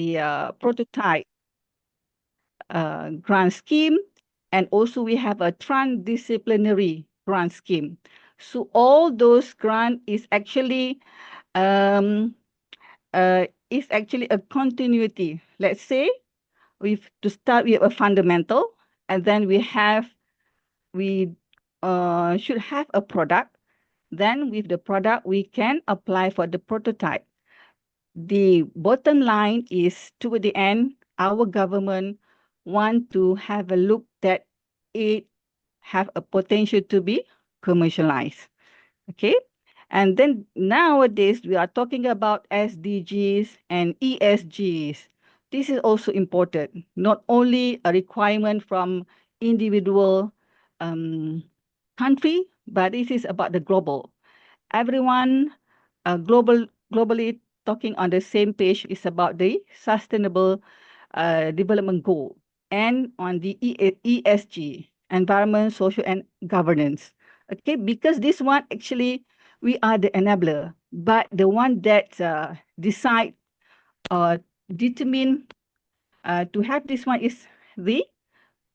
the prototype grant scheme, and also we have a transdisciplinary grant scheme. So all those grant is actually a continuity. Let's say we've to start with a fundamental, and then we should have a product. Then with the product, we can apply for the prototype. The bottom line is, toward the end, our government want to have a look that it have a potential to be commercialized. Okay. And then nowadays, we are talking about SDGs and ESGs. This is also important, not only a requirement from individual country, but this is about the global. Everyone globally talking on the same page is about the sustainable development goal and on the ESG, environment, social, and governance. Okay, because this one actually we are the enabler, but the one that decide or determine to have this one is the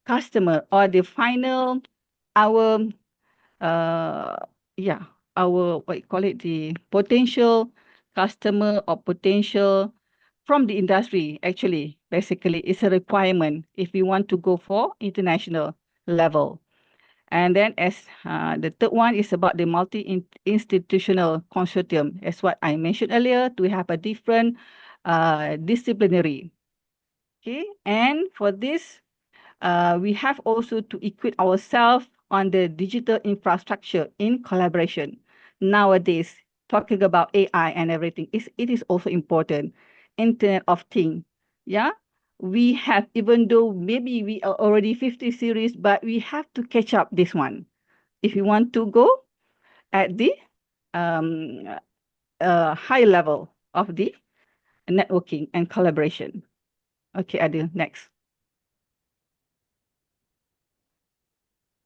customer or the final our our what you call it, the potential customer or potential from the industry. Actually, basically, it's a requirement if we want to go for international level. And then as the third one is about the multi-institutional consortium, as what I mentioned earlier, to have a different disciplinary. Okay, and for this, we have also to equip ourselves on the digital infrastructure in collaboration. Nowadays, talking about AI and everything, it is also important. Internet of Things, yeah? We have, even though maybe we are already 50 series, but we have to catch up this one. If you want to go at the high level of the networking and collaboration. Okay, Adil, next.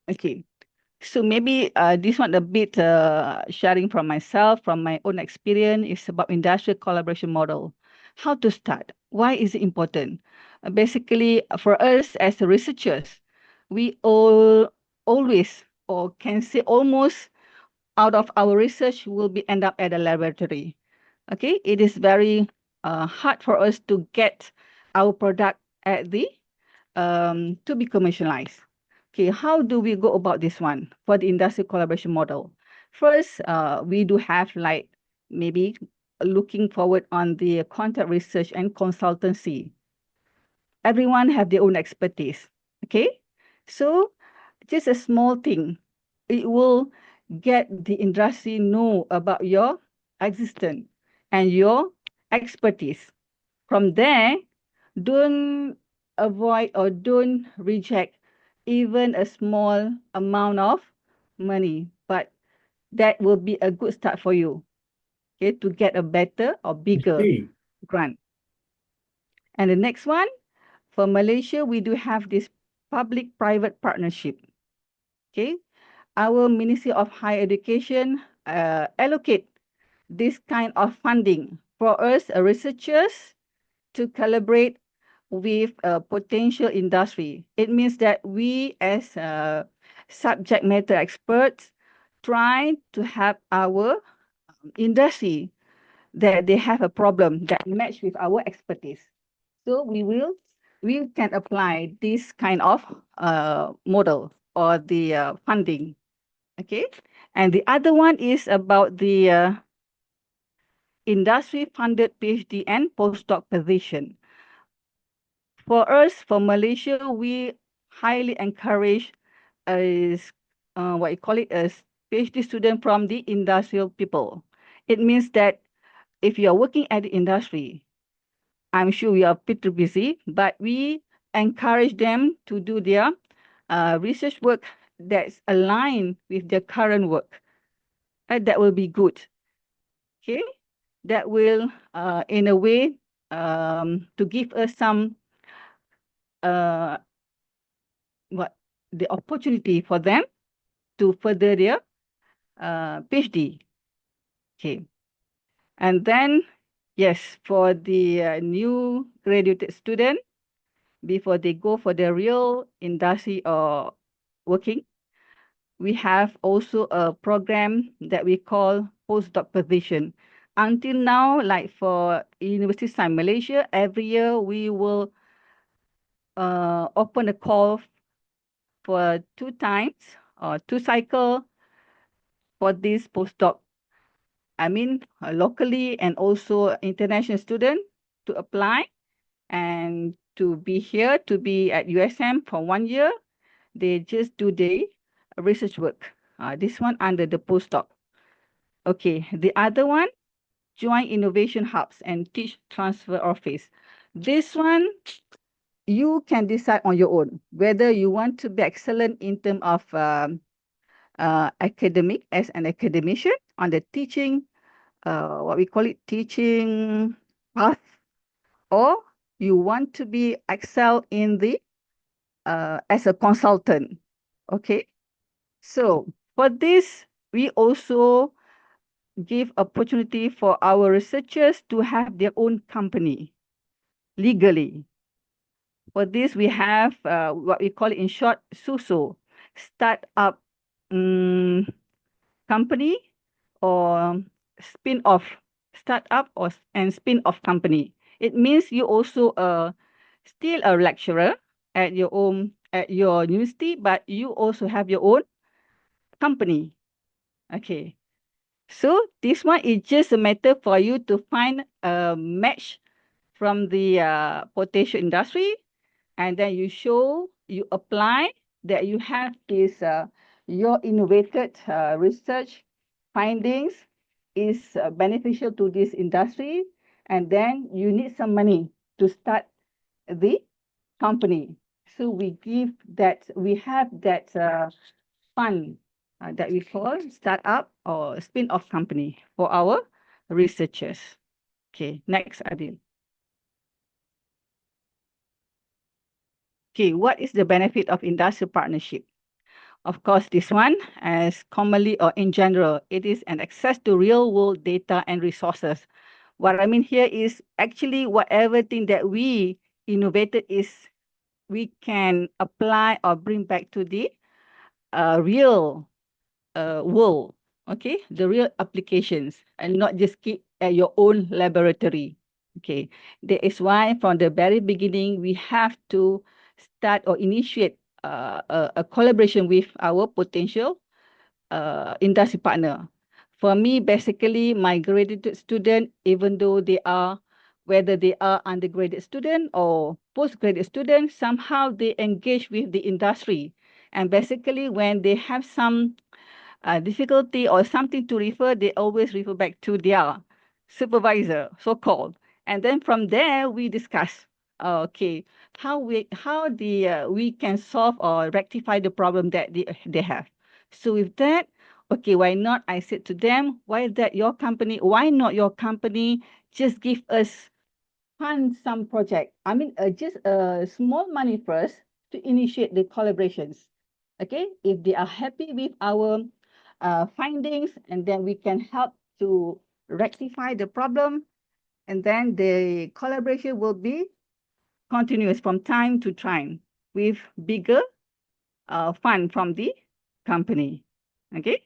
Okay. So maybe this one a bit sharing from myself, from my own experience, is about industrial collaboration model. How to start? Why is it important? Basically, for us as researchers, we always, or can say almost, out of our research will be end up at a laboratory. Okay, it is very hard for us to get our product at the to be commercialized. Okay, how do we go about this one for the industrial collaboration model? First, we do have like maybe looking forward on the contract research and consultancy. Everyone have their own expertise. Okay, so just a small thing, it will get the industry know about your existence and your expertise. From there, don't avoid or don't reject even a small amount of money, but that will be a good start for you, okay, to get a better or bigger grant. And the next one, for Malaysia, we do have this public-private partnership. Okay, our Ministry of Higher Education allocate this kind of funding for us researchers to collaborate with a potential industry. It means that we as subject matter experts try to help our industry that they have a problem that match with our expertise. So we can apply this kind of model or the funding. Okay, and the other one is about the industry-funded PhD and postdoc position. For us, for Malaysia, we highly encourage as what you call it as PhD student from the industrial people. It means that if you are working at the industry, I'm sure we are pretty busy, but we encourage them to do their research work that's aligned with their current work. That will be good. Okay, that will, in a way, to give us some the opportunity for them to further their PhD. Okay, and then yes, for the new graduated student, before they go for the real industry or working, we have also a program that we call postdoc position. Until now, like for University of Science Malaysia, every year we will open a call for 2 times or 2 cycle for this postdoc. I mean, locally and also international student to apply and to be here, to be at USM for 1 year. They just do the research work. This one under the postdoc. Okay, the other one, join innovation hubs and teach transfer office. This one, you can decide on your own whether you want to be excellent in terms of academic as an academician on the teaching, what we call it, teaching path, or you want to be excel in the as a consultant. Okay, so for this, we also give opportunity for our researchers to have their own company legally. For this, we have what we call in short SUSO, start-up company or spin-off, start-up or and spin-off company. It means you also still a lecturer at your own at your university, but you also have your own company. Okay. So this one is just a matter for you to find a match from the potential industry, and then you show, you apply that you have this, your innovated research findings is beneficial to this industry, and then you need some money to start the company. So we give that, we have that fund that we call startup or spin-off company for our researchers. Okay, next, Adil. Okay, what is the benefit of industrial partnership? Of course, this one, as commonly or in general, it is an access to real-world data and resources. What I mean here is actually whatever thing that we innovated is we can apply or bring back to the real world, okay, the real applications, and not just keep at your own laboratory. Okay, that is why from the very beginning we have to start or initiate a collaboration with our potential industry partner. For me, basically, my graduate student, even though they are, whether they are undergraduate student or postgraduate student, somehow they engage with the industry. And basically, when they have some difficulty or something to refer, they always refer back to their supervisor, so-called. And then from there, we discuss, okay, how we can solve or rectify the problem that they have. So with that, okay, why not? I said to them, why not your company just give us fund some project? I mean, just small money first to initiate the collaborations. Okay, if they are happy with our findings, and then we can help to rectify the problem, and then the collaboration will be continuous from time to time with bigger fund from the company. Okay.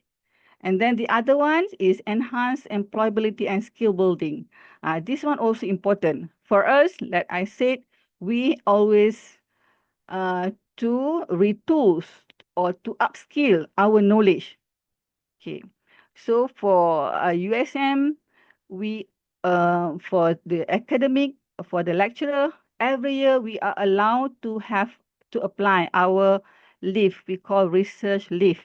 And then the other one is enhanced employability and skill building. This one also important. For us, like I said, we always to retools or to upskill our knowledge. Okay. So for USM, we for the academic, for the lecturer, every year we are allowed to have to apply our leave. We call research leave.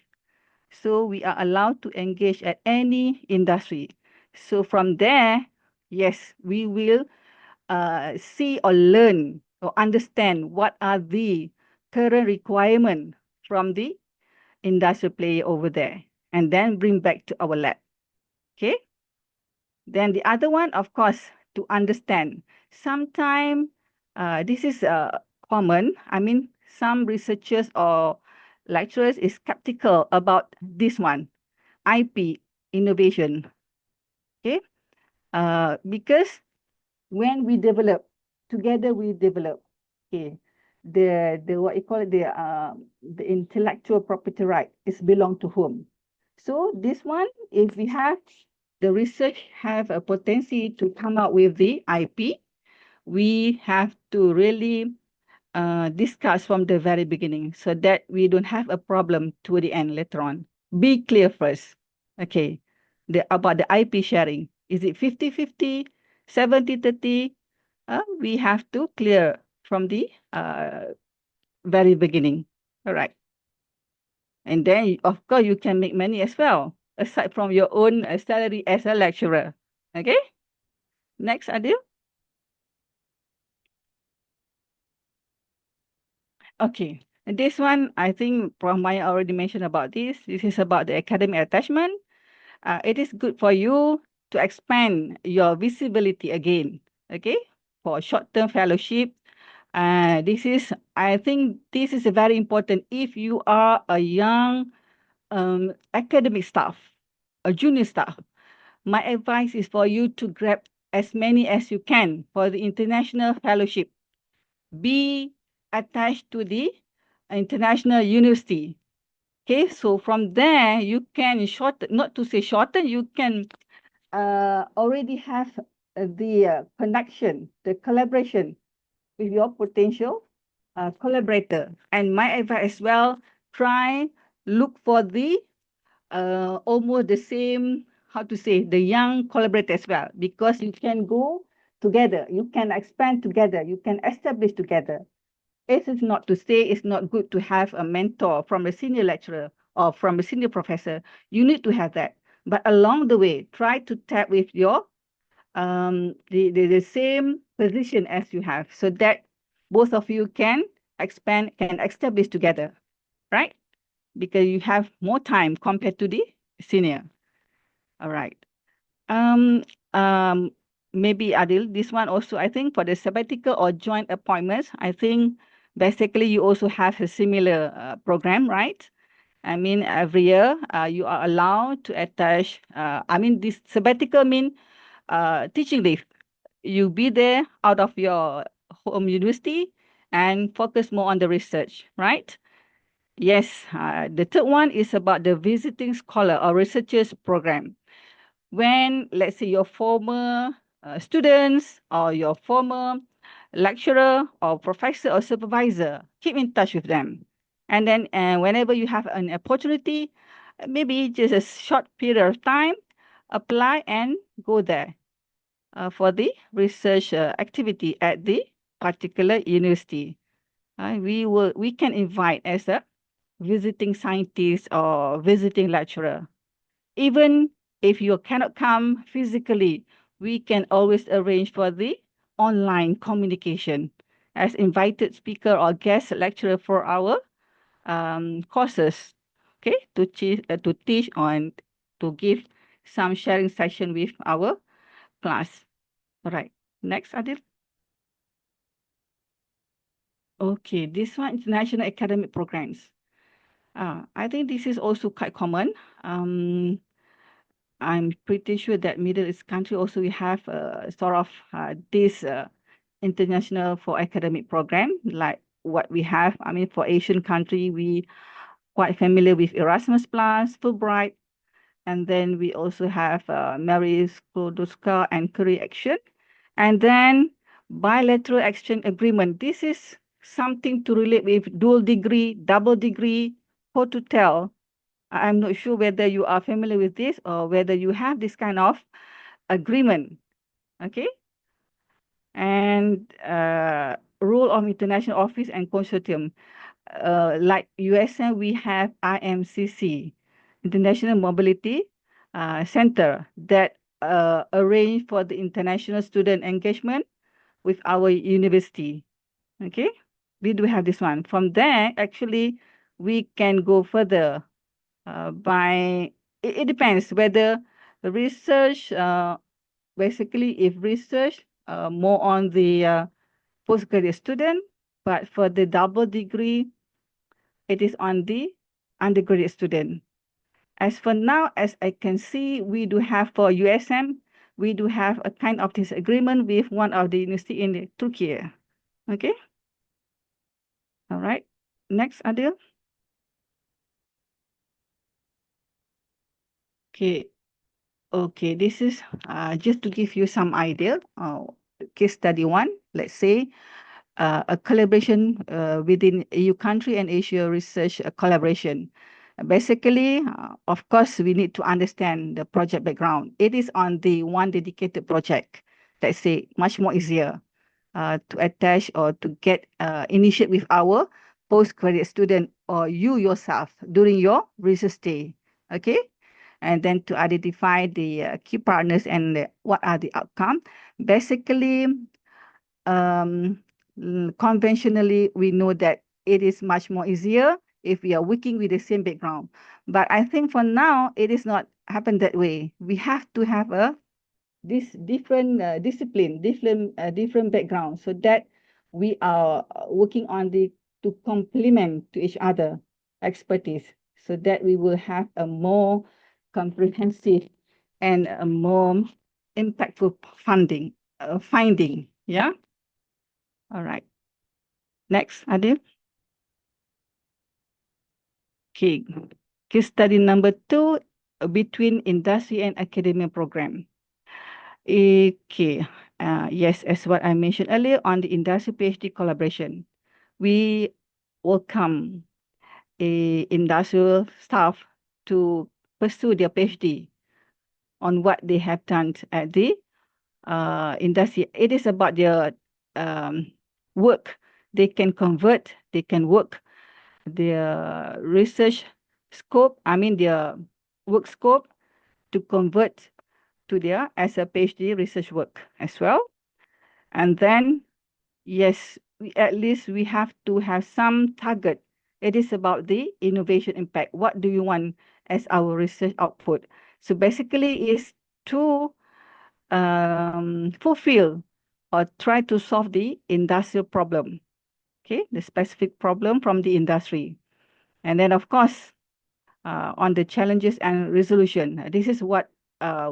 So we are allowed to engage at any industry. So from there, yes, we will see or learn or understand what are the current requirements from the industrial player over there, and then bring back to our lab. Okay. Then the other one, of course, to understand. Sometimes this is common. I mean, some researchers or lecturers is skeptical about this one, IP innovation. Okay, because when we develop, together we develop, okay, the what you call it, the intellectual property right is belong to whom? So this one, if we have the research have a potency to come out with the IP, we have to really discuss from the very beginning so that we don't have a problem to the end later on. Be clear first. Okay. About the IP sharing. Is it 50-50, 70-30? We have to clear from the very beginning. All right. And then, of course, you can make money as well, aside from your own salary as a lecturer. Okay. Next, Adil. Okay. And this one, I think Prof. Maya already mentioned about this. This is about the academic attachment. It is good for you to expand your visibility again, okay, for short-term fellowship. I think this is very important if you are a young academic staff, a junior staff. My advice is for you to grab as many as you can for the international fellowship. Be attached to the international university. Okay, so from there you can shorten, not to say shorten, you can already have the connection, the collaboration with your potential collaborator. And my advice as well, try look for the almost the same, how to say, the young collaborator as well, because you can go together, you can expand together, you can establish together. It is not to say it's not good to have a mentor from a senior lecturer or from a senior professor. You need to have that. But along the way, try to tap with your the same position as you have so that both of you can expand, can establish together, right? Because you have more time compared to the senior. All right. Um, um, Maybe Adil, this one also, I think for the sabbatical or joint appointments, I think basically you also have a similar program, right? I mean, every year you are allowed to attach, this sabbatical mean teaching leave. You be there out of your home university and focus more on the research, right? Yes, the third one is about the visiting scholar or researchers program. When, let's say, your former students or your former lecturer or professor or supervisor, keep in touch with them. And then whenever you have an opportunity, maybe just a short period of time, apply and go there for the research activity at the particular university. We can invite as a visiting scientist or visiting lecturer. Even if you cannot come physically, we can always arrange for the online communication as invited speaker or guest lecturer for our courses, okay, to teach on, to give some sharing session with our class. All right, next, Adil. Okay, this one, international academic programs. I think this is also quite common. I'm pretty sure that Middle East country also we have sort of this international for academic program like what we have. I mean, for Asian country, we quite familiar with Erasmus Plus, Fulbright, and then we also have Marie Sklodowska and Career Action, and then bilateral exchange agreement. This is something to relate with dual degree, double degree, how to tell. I'm not sure whether you are familiar with this or whether you have this kind of agreement. Okay. And role of international office and consortium. Like USM, we have IMCC, International Mobility Center, that arrange for the international student engagement with our university. Okay. We do have this one. From there, actually, we can go further by it depends whether the research basically if research more on the postgraduate student, but for the double degree it is on the undergraduate student. As for now, as I can see, we do have for USM, we do have a kind of this agreement with one of the university in Turkey. Okay. All right. Next, Adil. Okay. Okay. This is just to give you some idea. Case study one. Let's say a collaboration within EU country and Asia research collaboration. Basically, of course, we need to understand the project background. It is on the one dedicated project. Let's say much more easier to attach or to get initiate with our postgraduate student or you yourself during your research stay. Okay, and then to identify the key partners and what are the outcome. Basically, um, conventionally, we know that it is much more easier if we are working with the same background. But I think for now, it is not happen that way. We have to have this different discipline, different background, so that we are working on the to complement to each other expertise, so that we will have a more comprehensive and a more impactful finding. Yeah. All right. Next, Adil. Okay. Case study number 2, between industry and academia program. Okay. Yes, as what I mentioned earlier on the industry PhD collaboration, we welcome industrial staff to pursue their PhD on what they have done at the industry. It is about their work. They can convert, they can work their research scope, their work scope to convert to their as a PhD research work as well. And then, yes, at least we have to have some target. It is about the innovation impact. What do you want as our research output? So basically is to fulfill or try to solve the industrial problem, okay, the specific problem from the industry. And then, of course, on the challenges and resolution. This is what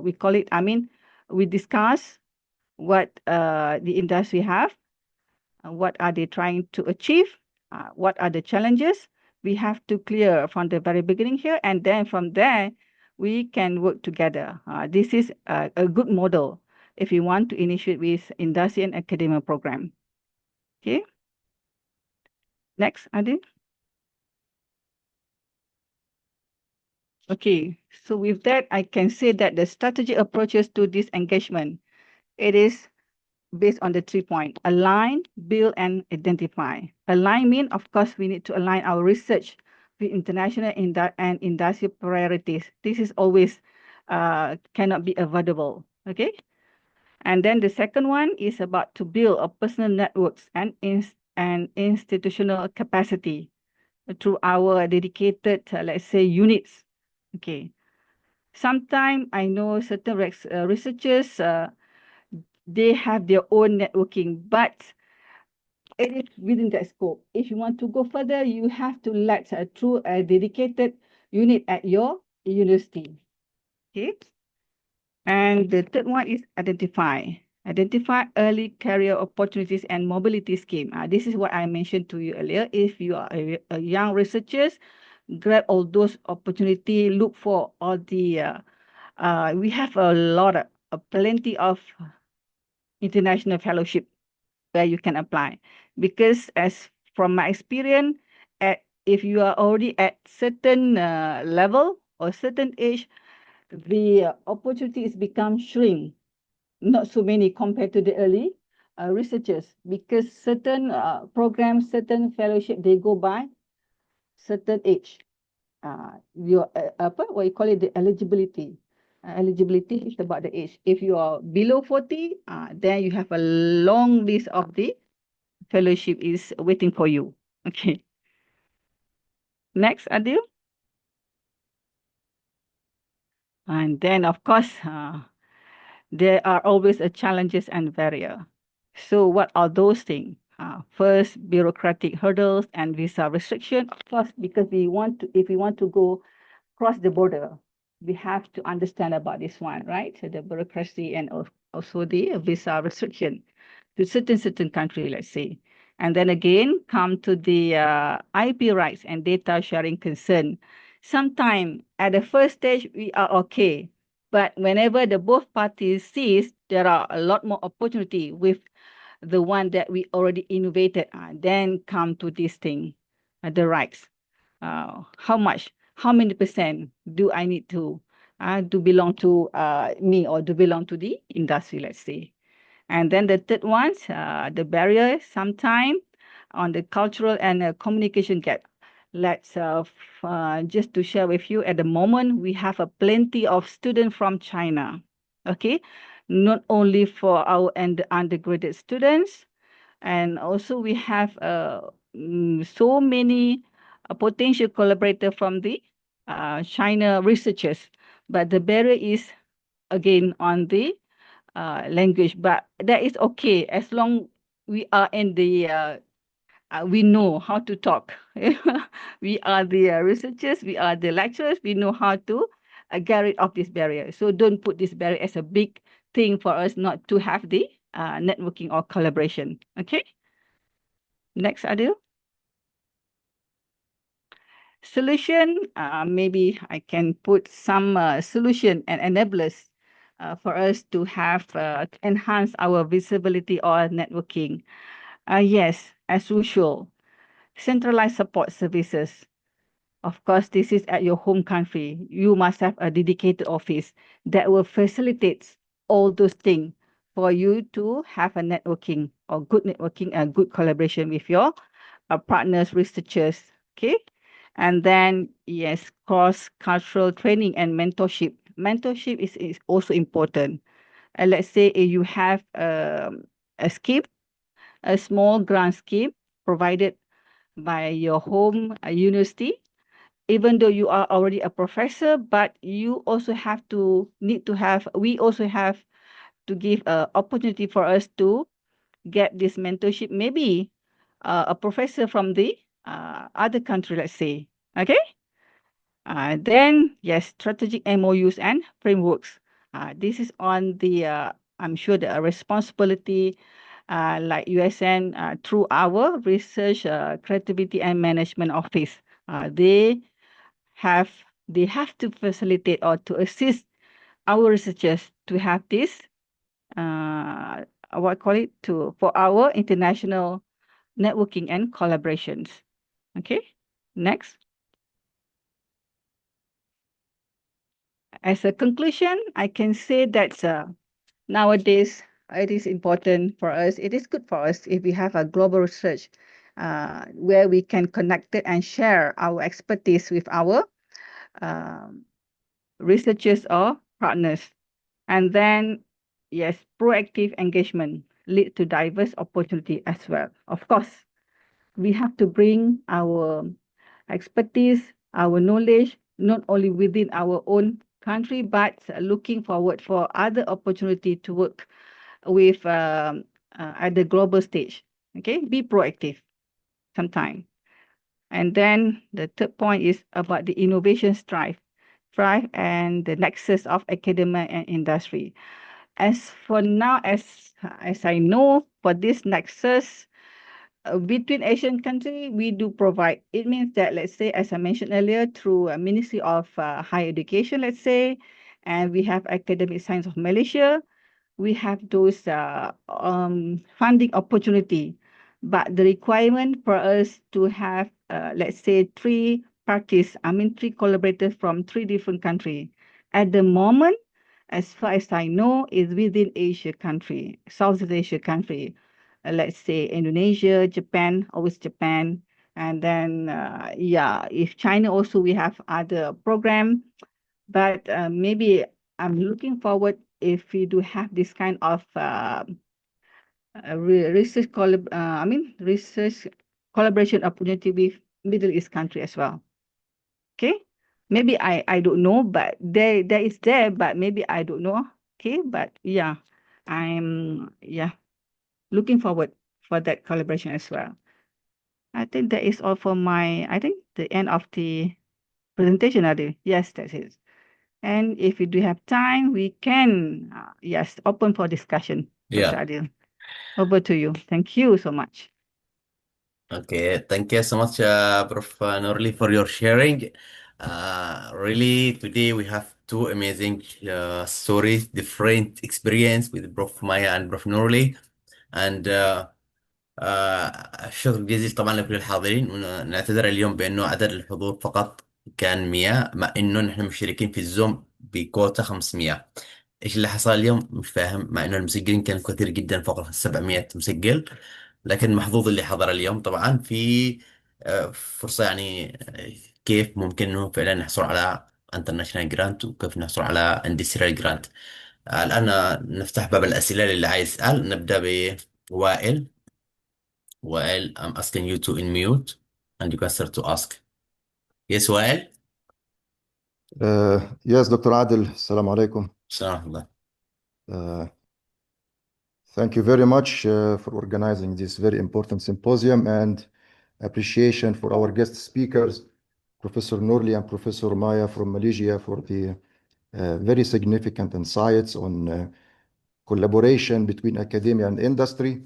we call it. We discuss what the industry have, what are they trying to achieve, what are the challenges. We have to clear from the very beginning here, and then from there, we can work together. This is a good model if you want to initiate with industry and academia program. Okay. Next, Adi. Okay, so with that, I can say that the strategy approaches to this engagement, it is based on the 3 points: align, build, and identify. Align means, of course, we need to align our research with international and industrial priorities. This is always cannot be avoidable, okay? And then the second one is about to build a personal networks and institutional capacity through our dedicated, let's say, units. Okay. Sometimes I know certain researchers, they have their own networking, but it is within that scope. If you want to go further, you have to let through a dedicated unit at your university. Okay. And the third one is identify. Identify early career opportunities and mobility scheme. This is what I mentioned to you earlier. If you are a young researchers, grab all those opportunity, look for all the, we have a lot of, plenty of international fellowship where you can apply. Because as from my experience, if you are already at certain level or certain age, the opportunities become shrink, not so many compared to the early researchers, because certain programs, certain fellowship, they go by certain age. Your what you call it, the eligibility. Eligibility is about the age. If you are below 40, then you have a long list of the fellowship is waiting for you. Okay. Next, Adil. And then, of course, there are always a challenges and barrier. So what are those things? First, bureaucratic hurdles and visa restriction. Of course, because if we want to go cross the border, we have to understand about this one, right? So the bureaucracy and also the visa restriction to certain country, let's say. And then again, come to the IP rights and data sharing concern. Sometime at the first stage, we are okay. But whenever the both parties sees there are a lot more opportunity with the one that we already innovated, then come to this thing, the rights. How much, how many percent do I need to belong to me or to belong to the industry, let's say. And then the third one, the barrier, sometime on the cultural and communication gap. Let's just to share with you, at the moment, we have a plenty of students from China, okay? Not only for our undergraduate students, and also we have so many potential collaborators from the China researchers. But the barrier is, again, on the language, but that is okay as long we are in the we know how to talk. We are the researchers, we are the lecturers, we know how to get rid of this barrier. So don't put this barrier as a big thing for us not to have the networking or collaboration. Okay. Next, Adil. Solution, maybe I can put some solution and enablers for us to have to enhance our visibility or networking. Yes, as usual, centralized support services. Of course, this is at your home country. You must have a dedicated office that will facilitate all those things for you to have a networking or good networking and good collaboration with your partners, researchers. Okay. And then, yes, cross-cultural training and mentorship. Mentorship is also important. Let's say you have a scheme, a small grant scheme provided by your home university, even though you are already a professor, but you also we also have to give an opportunity for us to get this mentorship, maybe a professor from the other country, let's say. Okay. Then, yes, strategic MOUs and frameworks. This is on the, I'm sure, the responsibility like USN through our research, creativity and management office. They have they have to facilitate or to assist our researchers to have this what call it to for our international networking and collaborations. Okay, next. As a conclusion, I can say that nowadays it is important for us. It is good for us if we have a global research where we can connect it and share our expertise with our researchers or partners. And then, yes, proactive engagement lead to diverse opportunity as well. Of course, we have to bring our expertise, our knowledge, not only within our own country, but looking forward for other opportunity to work with at the global stage. Okay, be proactive sometime. And then the third point is about the innovation strive and the nexus of academia and industry. As for now, as I know, for this nexus between Asian countries, we do provide. It means that, let's say, as I mentioned earlier, through a Ministry of Higher Education, let's say, and we have Academic Science of Malaysia, we have those funding opportunity. But the requirement for us to have, let's say, three collaborators from three different countries. At the moment, as far as I know, is within Asia country, Southeast Asia country. Let's say Indonesia, Japan, always Japan. And then, yeah, if China also, we have other program. But maybe I'm looking forward if we do have this kind of research collaboration opportunity with Middle East country as well. Okay, maybe I don't know, but there is there, but maybe I don't know. Okay, but yeah, I'm looking forward for that collaboration as well. I think that is all for I think the end of the presentation, Adi. Yes, that's it. And if we do have time, we can, yes, open for discussion. Yeah. Dr. Adil, over to you. Thank you so much. Okay, thank you so much, Prof. Nurli, for your sharing. Really, today we have two amazing stories, different experience with Prof. Maya and Prof. Nurli. And الشكر الجزيل طبعا لكل الحاضرين، ونعتذر اليوم بأنه عدد الحضور فقط كان 100، مع أنه نحن مشتركين في الزوم بكوتا 500. إيش اللي حصل اليوم مش فاهم، مع أنه المسجلين كانوا كثير جدا فوق 700 مسجل. لكن محظوظ اللي حضر اليوم. طبعا في فرصة يعني كيف ممكن أنه فعلا نحصل على انترناشونال جرانت، وكيف نحصل على اندستريال جرانت. الآن نفتح باب الأسئلة للي عايز يسأل. نبدأ بوائل. Well, I'm asking you to unmute and you can start to ask. Yes, Wael? Yes, Dr. Adil, Assalamu alaikum. Salam. Thank you very much for organizing this very important symposium, and appreciation for our guest speakers, Professor Nurli and Professor Maya from Malaysia, for the very significant insights on collaboration between academia and industry.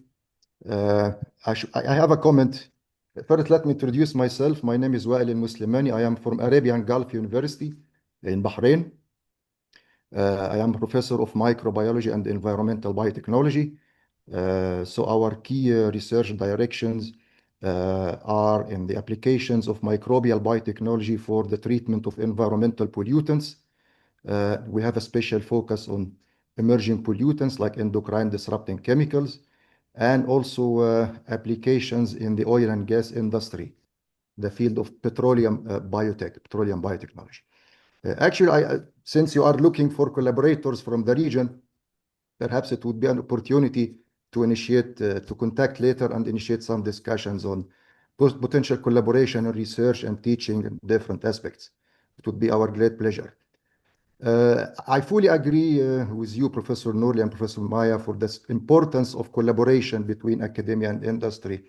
I have a comment. First, let me introduce myself. My name is Wael Muslimani. I am from Arabian Gulf University in Bahrain. I am professor of microbiology and environmental biotechnology. So our key research directions are in the applications of microbial biotechnology for the treatment of environmental pollutants. We have a special focus on emerging pollutants like endocrine disrupting chemicals, and also applications in the oil and gas industry, the field of petroleum biotechnology. Actually, since you are looking for collaborators from the region, perhaps it would be an opportunity to initiate, to contact later and initiate some discussions on potential collaboration in research and teaching in different aspects. It would be our great pleasure. I fully agree with you, Professor Nurli and Professor Maya, for the importance of collaboration between academia and industry.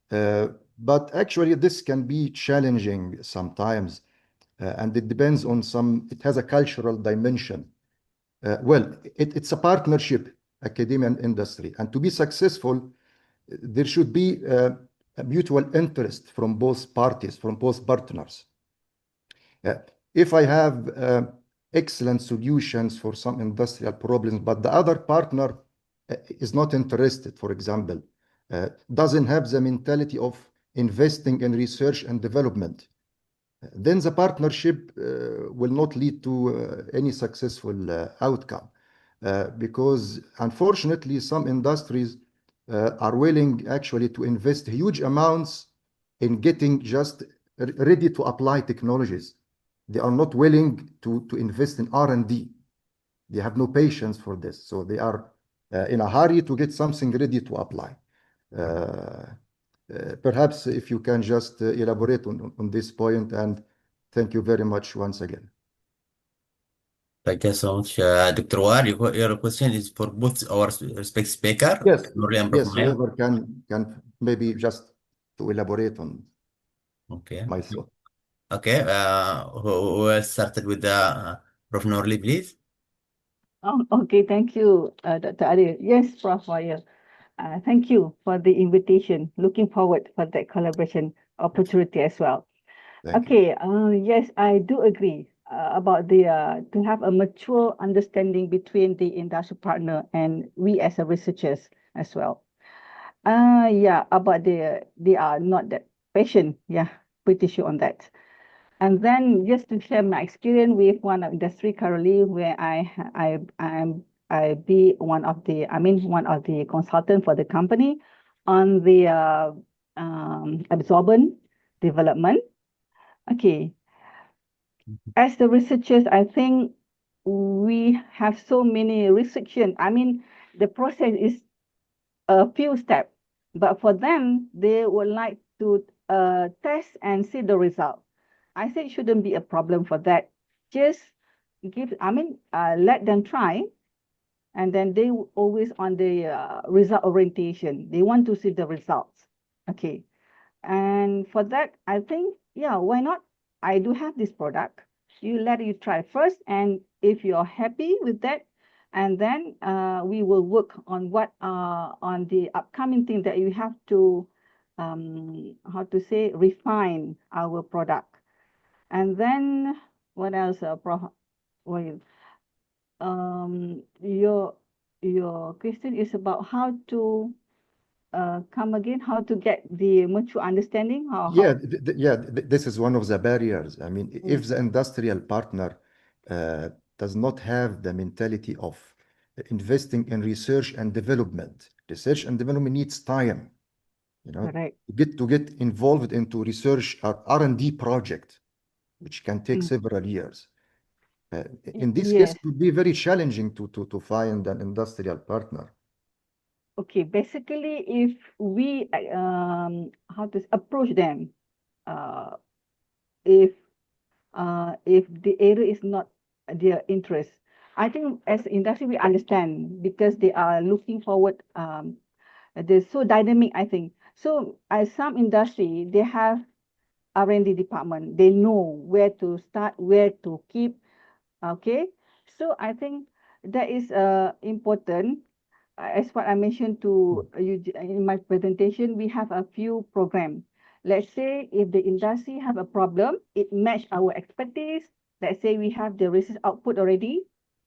But actually, this can be challenging sometimes. And it depends on it has a cultural dimension. Well, it's a partnership, academia and industry. And to be successful, there should be a mutual interest from both parties, from both partners. If I have excellent solutions for some industrial problems, but the other partner is not interested, for example, doesn't have the mentality of investing in research and development, then the partnership will not lead to any successful outcome. Because unfortunately, some industries are willing actually to invest huge amounts in getting just ready to apply technologies. They are not willing to invest in R&D. They have no patience for this. So they are in a hurry to get something ready to apply. Perhaps if you can just elaborate on this point, and thank you very much once again. Thank you so much, Dr. War. Your question is for both our respected speaker. Yes, Nurli and Prof. yes. Maya. Whoever can maybe just to elaborate on my thought. Okay. Who started with the Prof. Nurli, please? Okay, thank you, Dr. Adil. Yes, Prof. Maya. Thank you for the invitation. Looking forward for that collaboration opportunity as well. Thank you. Okay, yes, I do agree about the to have a mature understanding between the industrial partner and we as a researchers as well. Yeah, about they are not that patient. Yeah, pretty sure on that. And then just to share my experience with one of industry currently, where I be one of the one of the consultant for the company on the absorbent development. Okay, as the researchers, I think we have so many restrictions. The process is a few steps, but for them, they would like to test and see the result. I say it shouldn't be a problem for that. Just let them try, and then they always on the result orientation. They want to see the results. Okay, and for that, I think, yeah, why not? I do have this product. you try first, and if you're happy with that, and then we will work on what on the upcoming thing that you have to how to say, refine our product. And then what else? Well, your question is about how to come again, how to get the mutual understanding, Yeah, this is one of the barriers. I mean, if Mm, the industrial partner does not have the mentality of investing in research and development, research and development needs time, correct. to get involved into research or R&D project, which can take Mm, several years. In this case, yes. it would be very challenging to find an industrial partner. Okay, basically, if we how to approach them, uh, if if the area is not their interest, I think as industry we understand because they are looking forward. They're so dynamic, I think. So as some industry, they have R&D department. They know where to start, where to keep. Okay, so I think that is important. As what I mentioned to you in my presentation, we have a few programs. Let's say if the industry have a problem, it match our expertise. Let's say we have the research output already,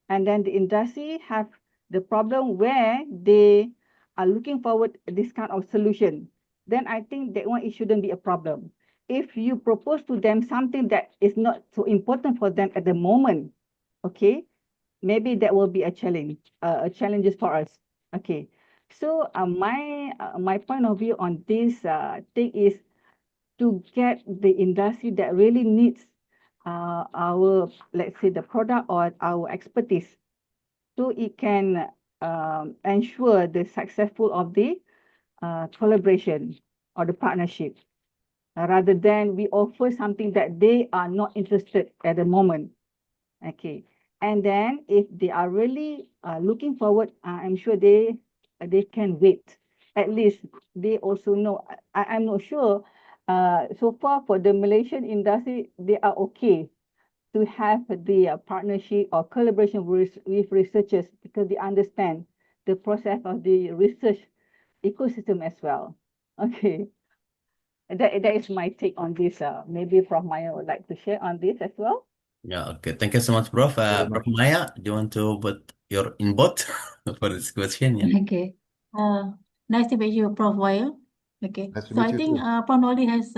and then the industry have the problem where they are looking forward this kind of solution. Then I think that one, it shouldn't be a problem. If you propose to them something that is not so important for them at the moment, okay, maybe that will be a challenge, challenges for us. Okay, so my point of view on this thing is to get the industry that really needs our, let's say, the product or our expertise, so it can ensure the successful of the collaboration or the partnership, rather than we offer something that they are not interested at the moment. Okay. And then if they are really looking forward, I'm sure they can wait. At least they also know. I'm not sure. So far for the Malaysian industry, they are okay to have the partnership or collaboration with researchers because they understand the process of the research ecosystem as well. Okay. That is my take on this. Maybe Prof. Maya would like to share on this as well. Yeah, okay. Thank you so much, Prof. Very Prof. much. Maya, do you want to put your input for this question? Yeah. Okay. Nice to meet you, Prof. Wire. Okay. Nice to So meet I you think too. Prof. Noli has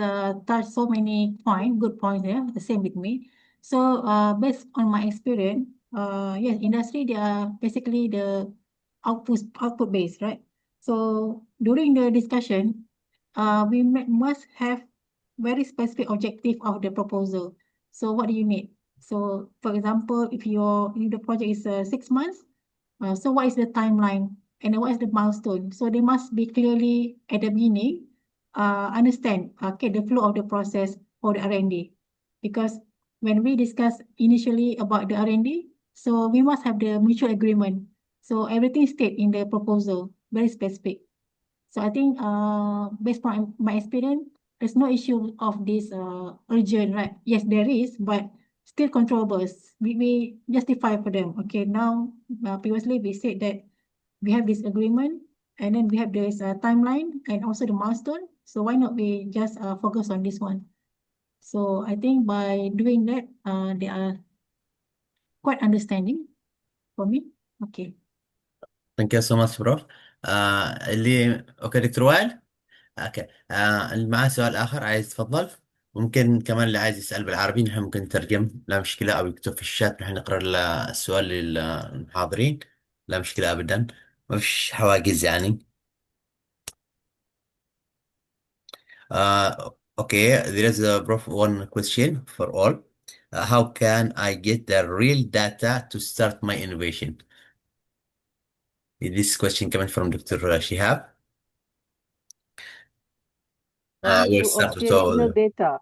touched so many good points there, the same with me. So based on my experience, yes, industry, they are basically the output based, right? So during the discussion, we must have very specific objective of the proposal. So what do you need? So for example, if the project is 6 months, so what is the timeline and what is the milestone? So they must be clearly at the beginning, understand okay, the flow of the process for the R&D. Because when we discuss initially about the R&D, so we must have the mutual agreement. So everything state in the proposal, very specific. So I think based on my experience, there's no issue of this urgent, right? Yes, there is, but still controllables. We justify for them. Okay, now previously we said that we have this agreement and then we have this timeline and also the milestone. So why not we just focus on this one? So I think by doing that, they are quite understanding for me. Okay. Thank you so much, Prof. اللي اوكي دكتور وائل. اوكي. اللي معاه سؤال اخر عايز يتفضل. ممكن كمان اللي عايز يسأل بالعربي نحن ممكن نترجم، لا مشكلة، او يكتب في الشات نحن نقرأ السؤال للمحاضرين، لا مشكلة ابدا، ما فيش حواجز يعني. Okay, there is a one question for all. How can I get the real data to start my innovation? This question coming from Dr. Shihab. We'll To start with obtain real all. data.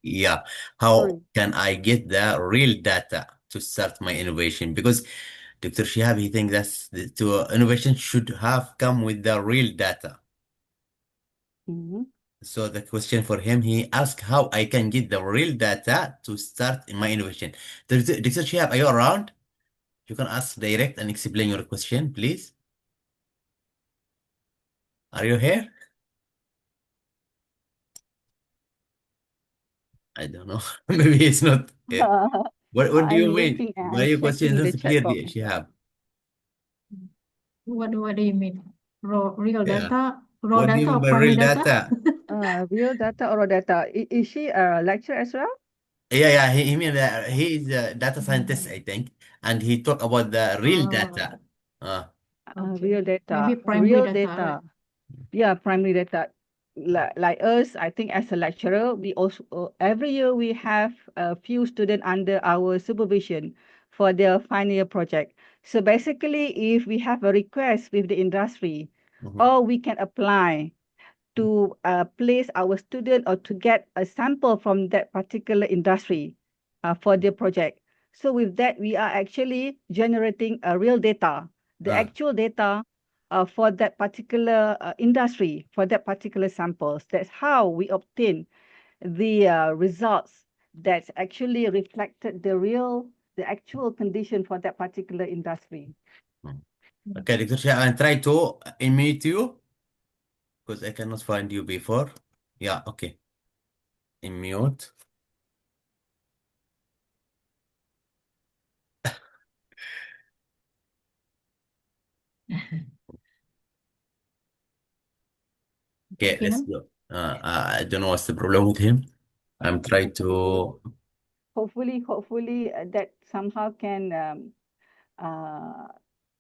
Yeah. How Sorry. can I get the real data to start my innovation? Because Dr. Shihab, he thinks innovation should have come with the real data. Mhm. So the question for him, he asked how I can get the real data to start in my innovation. Dr. Shihab, are you around? You can ask direct and explain your question, please. Are you here? I don't know. Maybe it's not here. What do I'm you mean? looking Why and your question checking is the not clear, chat box. Shihab? What do you mean? Real Yeah. data, raw What do you data, mean or by primary real data? data? Real data or raw data? Is she a lecturer as well? Yeah. He mean he is a data scientist, I think, and he talk about the real data. Real Okay. data. Maybe primary Real data, data. right? Yeah, primary data. Like us, I think as a lecturer, we also every year we have a few students under our supervision for their final year project. So basically, if we have a request with the industry, or we can apply to place our student or to get a sample from that particular industry for their project. So with that, we are actually generating a real data, the actual data for that particular industry, for that particular samples. That's how we obtain the results that actually reflected the actual condition for that particular industry. Okay, Dr. Shihab, I try to unmute you because I cannot find you before. Yeah, okay. Unmute. Okay, Okay, let's no? go. I don't know what's the problem with him. I'm trying to. Hopefully that somehow can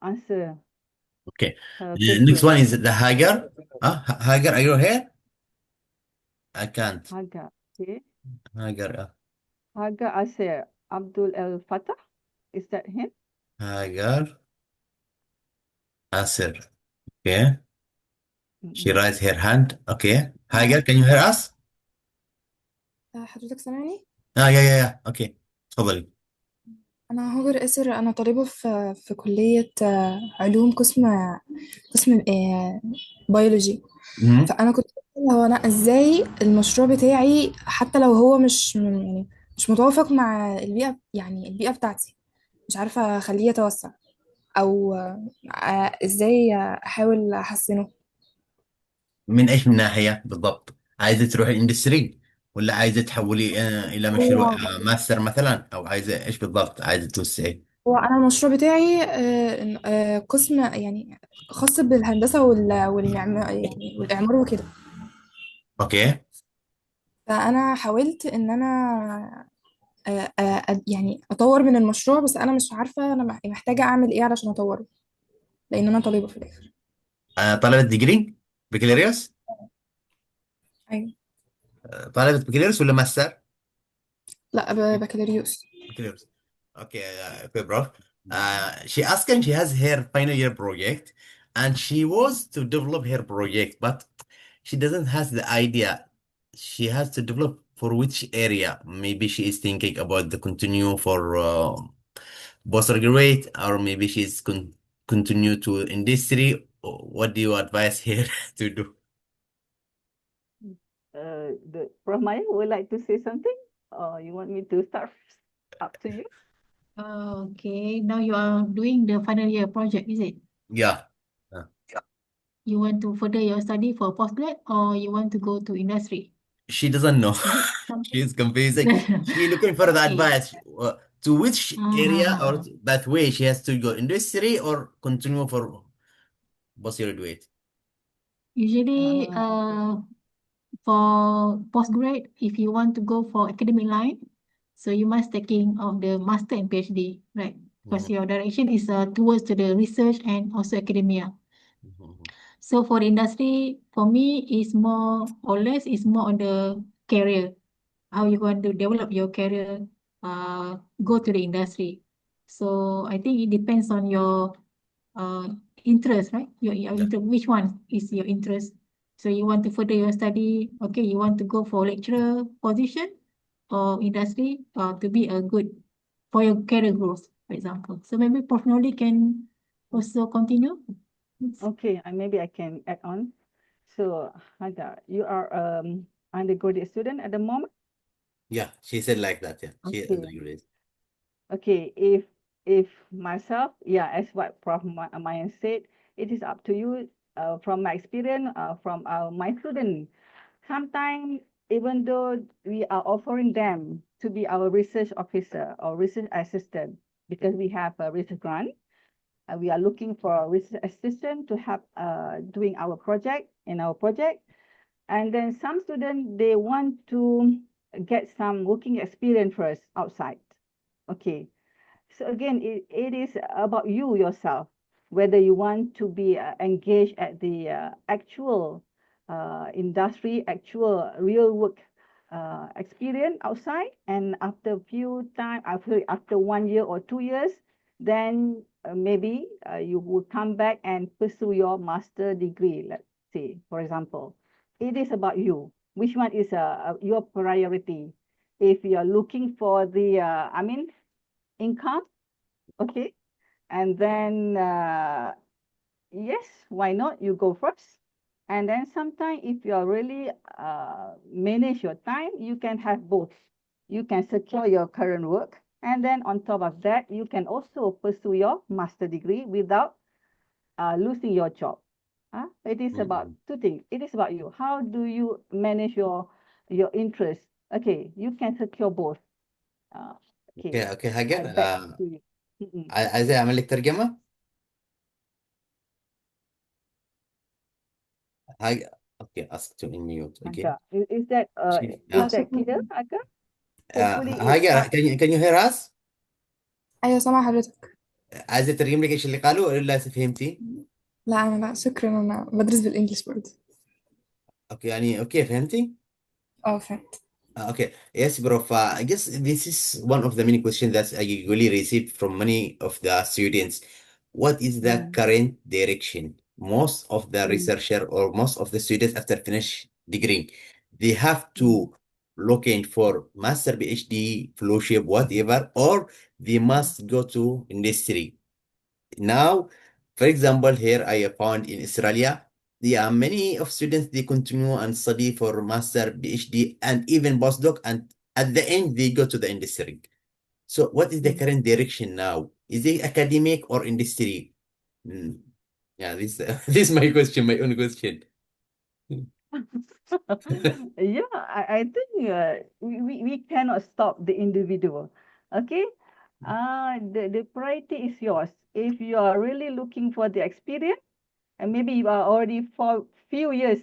answer Okay. her The next question. one is the Hagar. Hagar, are you here? I can't. Haga, okay. Hagar. Haga Asir Abdul El Fattah, is that him? Hagar Asir. Okay. She Mm-mm. raised her hand. Okay. Hagar, can you hear us? حضرتك سامعني؟ yeah. Okay. تفضلي. أنا هاجر آسر، أنا طالبة في كلية علوم، قسم بيولوجي. Mhm. فأنا كنت بسأل هو أنا إزاي المشروع بتاعي حتى لو هو يعني مش متوافق مع البيئة، يعني البيئة بتاعتي، مش عارفة أخليه يتوسع، أو إزاي أحاول أحسنه. من ناحية بالضبط؟ عايزة تروحي الاندستري ولا عايزة تحولي إلى مشروع هو ماستر مثلا، أو عايزة إيش بالضبط؟ عايزة توسعي؟ هو أنا المشروع بتاعي قسم يعني خاص بالهندسة والمعمار، يعني والإعمار وكده. أوكي. فأنا حاولت إن أنا يعني أطور من المشروع، بس أنا مش عارفة أنا محتاجة أعمل إيه علشان أطوره، لأن أنا طالبة في الآخر. طلبة ديجري بكالوريوس؟ أيوة. طلبة بكالوريوس ولا ماستر؟ لا، بكالوريوس. بكالوريوس. Okay, okay, bro. She asked, and she has her final year project, and she was to develop her project, but she doesn't has the idea. She has to develop for which area. Maybe she is thinking about the continue for postgraduate, or maybe she's continue to industry. What do you advise here to do? The Prof. Maya would like to say something, or you want me to start? Up to you. Okay, now you are doing the final year project, is it? Yeah. You want to further your study for postgrad, or you want to go to industry? She doesn't know. Is it something? She's confusing. She looking for the Okay. advice to which area or Ah, that way she has to go industry or continue for postgraduate. usually, for postgrad, if you want to go for academic line, so you must taking of the master and PhD, right? Because your direction is towards to the research and also academia. So for the industry, for me, is more or less is more on the career, how you want to develop your career, go to the industry. So I think it depends on your interest, right? Your which one is your interest? So you want to further your study, okay, you want to go for lecturer position or industry to be a good for your career growth, for example. So maybe personally can also continue. Okay, maybe I can add on. So, Haga, you are undergraduate student at the moment? Yeah, she said like that. Yeah, she Okay. agrees. Okay, if myself, yeah, as what Prof. Maya said, it is up to you. From my experience, from my student, sometimes even though we are offering them to be our research officer or research assistant, because we have a research grant, we are looking for a research assistant to help doing our project in our project. And then some students, they want to get some working experience first outside. Okay. So again, it is about you yourself, whether you want to be engaged at the actual industry, actual real work experience outside, and after a few time, after 1 year or 2 years, then maybe you will come back and pursue your master degree, let's say, for example. It is about you. Which one is your priority? If you are looking for the, income, okay, and then yes, why not, you go first. And then sometime if you are really manage your time, you can have both. You can secure your current work, and then on top of that, you can also pursue your master degree without losing your job. It is about two things. It is about you. How do you manage your interest? Okay, you can secure both. Okay, اوكي هاجر back to you. عايزة اعمل لك ترجمة. هاجر اوكي ask to unmute again. Aga, is that Ah. is that clear, Aga? Hopefully هاجر can you hear us؟ أيوة سامعة حضرتك. عايزة اترجم لك ايش اللي قالوا ولا فهمتي؟ لا أنا لا شكرا، أنا بدرس بالإنجلش برضه. اوكي يعني اوكي فهمتي؟ فهمت. Okay, yes, bro. I guess this is one of the many questions that I usually receive from many of the students. What is the current direction? Most of the researcher or most of the students after finish degree, they have to looking for master PhD, fellowship, whatever, or they must go to industry. Now, for example, here I found in Australia, there are many of students, they continue and study for master, PhD, and even postdoc, and at the end, they go to the industry. So what is the current direction now? Is it academic or industry? Yeah, this this is my question, my own question. Yeah, I think we cannot stop the individual. Okay, the priority is yours. If you are really looking for the experience, and maybe you are already for few years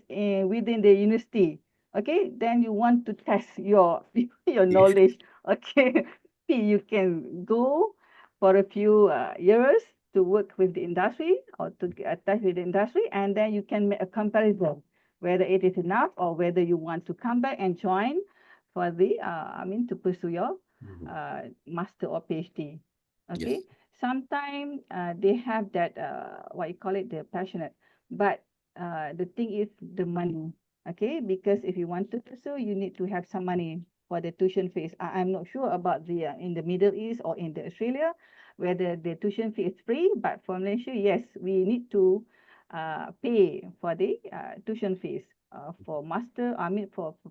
within the university, okay, then you want to test your your knowledge. Okay, you can go for a few years to work with the industry or to attach with the industry, and then you can make a comparison whether it is enough or whether you want to come back and join for the to pursue your master or PhD. Okay. Yes. Sometimes they have that what you call it, they're passionate, but the thing is the money. Okay, because if you want to pursue, you need to have some money for the tuition fees. I'm not sure about the in the Middle East or in the Australia whether the tuition fee is free, but for Malaysia, yes, we need to pay for the tuition fees for master.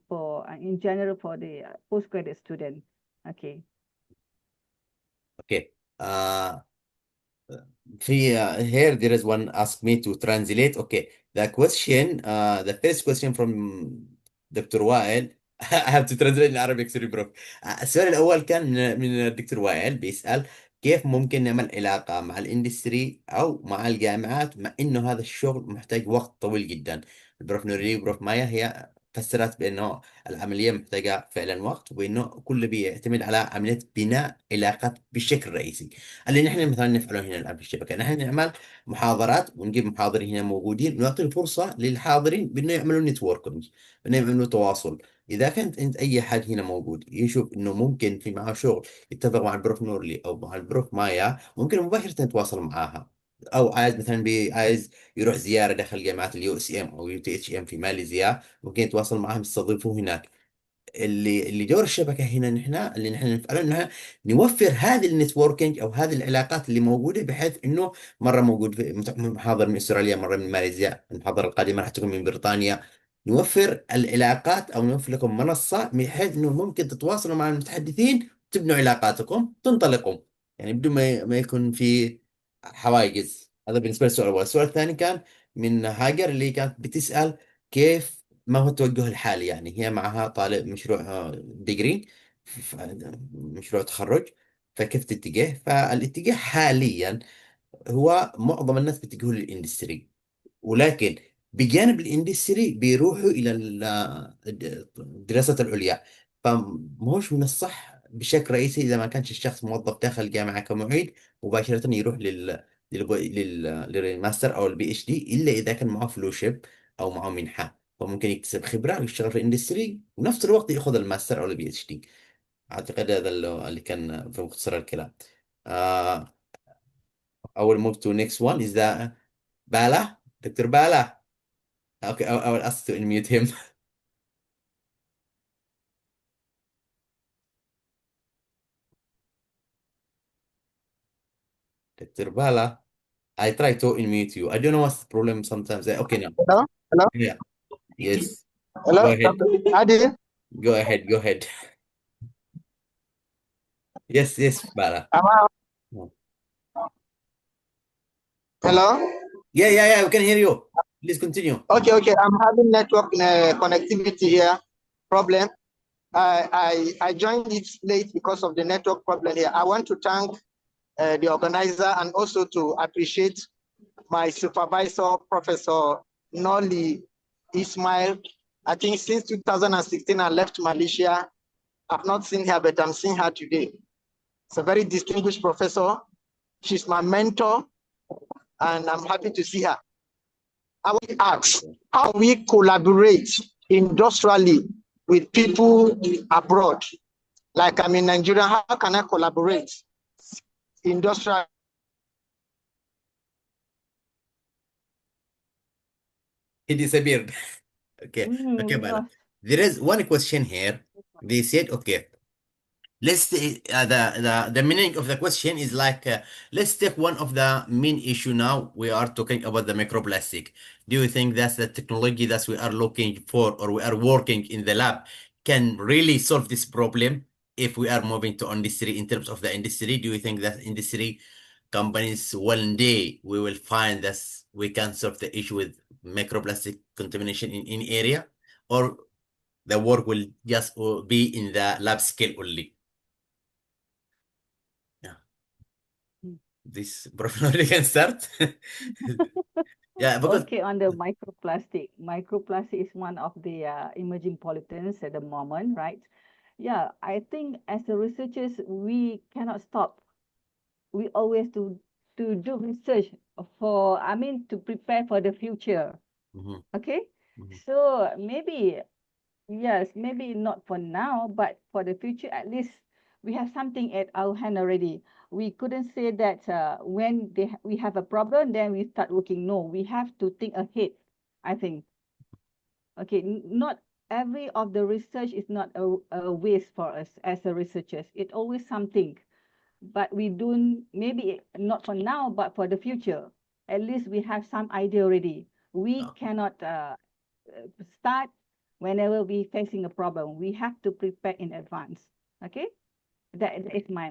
For in general for the postgraduate student. Okay. Okay. Here there is one ask me to translate. Okay, the question, the first question from دكتور وائل. I have to translate in Arabic, sorry bro. السؤال الأول كان من الدكتور وائل بيسأل كيف ممكن نعمل علاقة مع الاندستري أو مع الجامعات مع إنه هذا الشغل محتاج وقت طويل جدا. البروف نوري وبروف مايا هي فسرت بأنه العملية محتاجة فعلا وقت، وإنه كله بيعتمد على عملية بناء علاقات بشكل رئيسي. اللي نحن مثلا نفعله هنا الآن في الشبكة، نحن نعمل محاضرات ونجيب محاضرين هنا موجودين ونعطي الفرصة للحاضرين بأنه يعملوا نتوركينج، بأنه يعملوا تواصل. إذا كنت أنت أي حد هنا موجود يشوف إنه ممكن في معه شغل يتفق مع البروف نورلي أو مع البروف مايا، ممكن مباشرة يتواصل معاها. أو عايز مثلا عايز يروح زيارة داخل جامعات اليو اس ام أو يو تي اتش ام في ماليزيا، ممكن يتواصل معهم يستضيفوه هناك. اللي دور الشبكة هنا نحن اللي نحن نفعله انها نوفر هذه النتوركينج او هذه العلاقات اللي موجودة، بحيث انه مرة موجود في محاضر من استراليا، مرة من ماليزيا، المحاضرة القادمة راح تكون من بريطانيا. نوفر العلاقات او نوفر لكم منصة بحيث انه ممكن تتواصلوا مع المتحدثين، تبنوا علاقاتكم، تنطلقوا، يعني بدون ما يكون في حواجز. هذا بالنسبة للسؤال الأول. السؤال الثاني كان من هاجر، اللي كانت بتسأل كيف، ما هو التوجه الحالي. يعني هي معها طالب مشروع ديجري، مشروع تخرج، فكيف تتجه؟ فالاتجاه حاليا هو معظم الناس بيتجهوا للاندستري، ولكن بجانب الاندستري بيروحوا الى الدراسات العليا. فماهوش من الصح بشكل رئيسي اذا ما كانش الشخص موظف داخل الجامعه كمعيد مباشره يروح للماستر او البي اتش دي، الا اذا كان معه فلوشيب او معه منحه، فممكن يكتسب خبره ويشتغل في الاندستري ونفس الوقت ياخذ الماستر او البي اتش دي. اعتقد هذا اللي كان في مختصر الكلام. آه I will move to next one is that Bala, Dr. Bala. Okay, I will ask to unmute him. Dr. Bala, I try to unmute you. I don't know what's the problem sometimes. Okay, now. Hello? Hello? Yeah. Yes. Hello? Go ahead. Dr. Adi? Go ahead. Go ahead. Yes, yes, Bala. Hello? Yeah, we can hear you. Please continue. Okay. I'm having network connectivity here problem. I joined it late because of the network problem here. I want to thank the organizer and also to appreciate my supervisor, Professor Noli Ismail. I think since 2016, I left Malaysia. I've not seen her, but I'm seeing her today. It's a very distinguished professor. She's my mentor, and I'm happy to see her. I want to ask, how we collaborate industrially with people abroad? Like I'm in Nigeria, how can I collaborate industrially? He disappeared. Okay, Bala. There is one question here. They said, okay, let's the meaning of the question is like, let's take one of the main issue now. We are talking about the microplastic. Do you think that's the technology that we are looking for or we are working in the lab can really solve this problem if we are moving to industry? In terms of the industry, do you think that industry companies one day we will find that we can solve the issue with microplastic contamination in any area, or the work will just be in the lab scale only? This professional can start. Yeah, because Okay, on the microplastic. Microplastic is one of the emerging pollutants at the moment, right? Yeah, I think as a researchers, we cannot stop. We always to do research to prepare for the future. Mhm. Okay? Mhm. So maybe, yes, maybe not for now, but for the future, at least we have something at our hand already. We couldn't say that when we have a problem, then we start working. No, we have to think ahead, I think. Okay, not every of the research is not a waste for us as a researchers. It always something, but we don't, maybe not for now, but for the future. At least we have some idea already. We cannot start whenever we facing a problem. We have to prepare in advance. Okay, that is my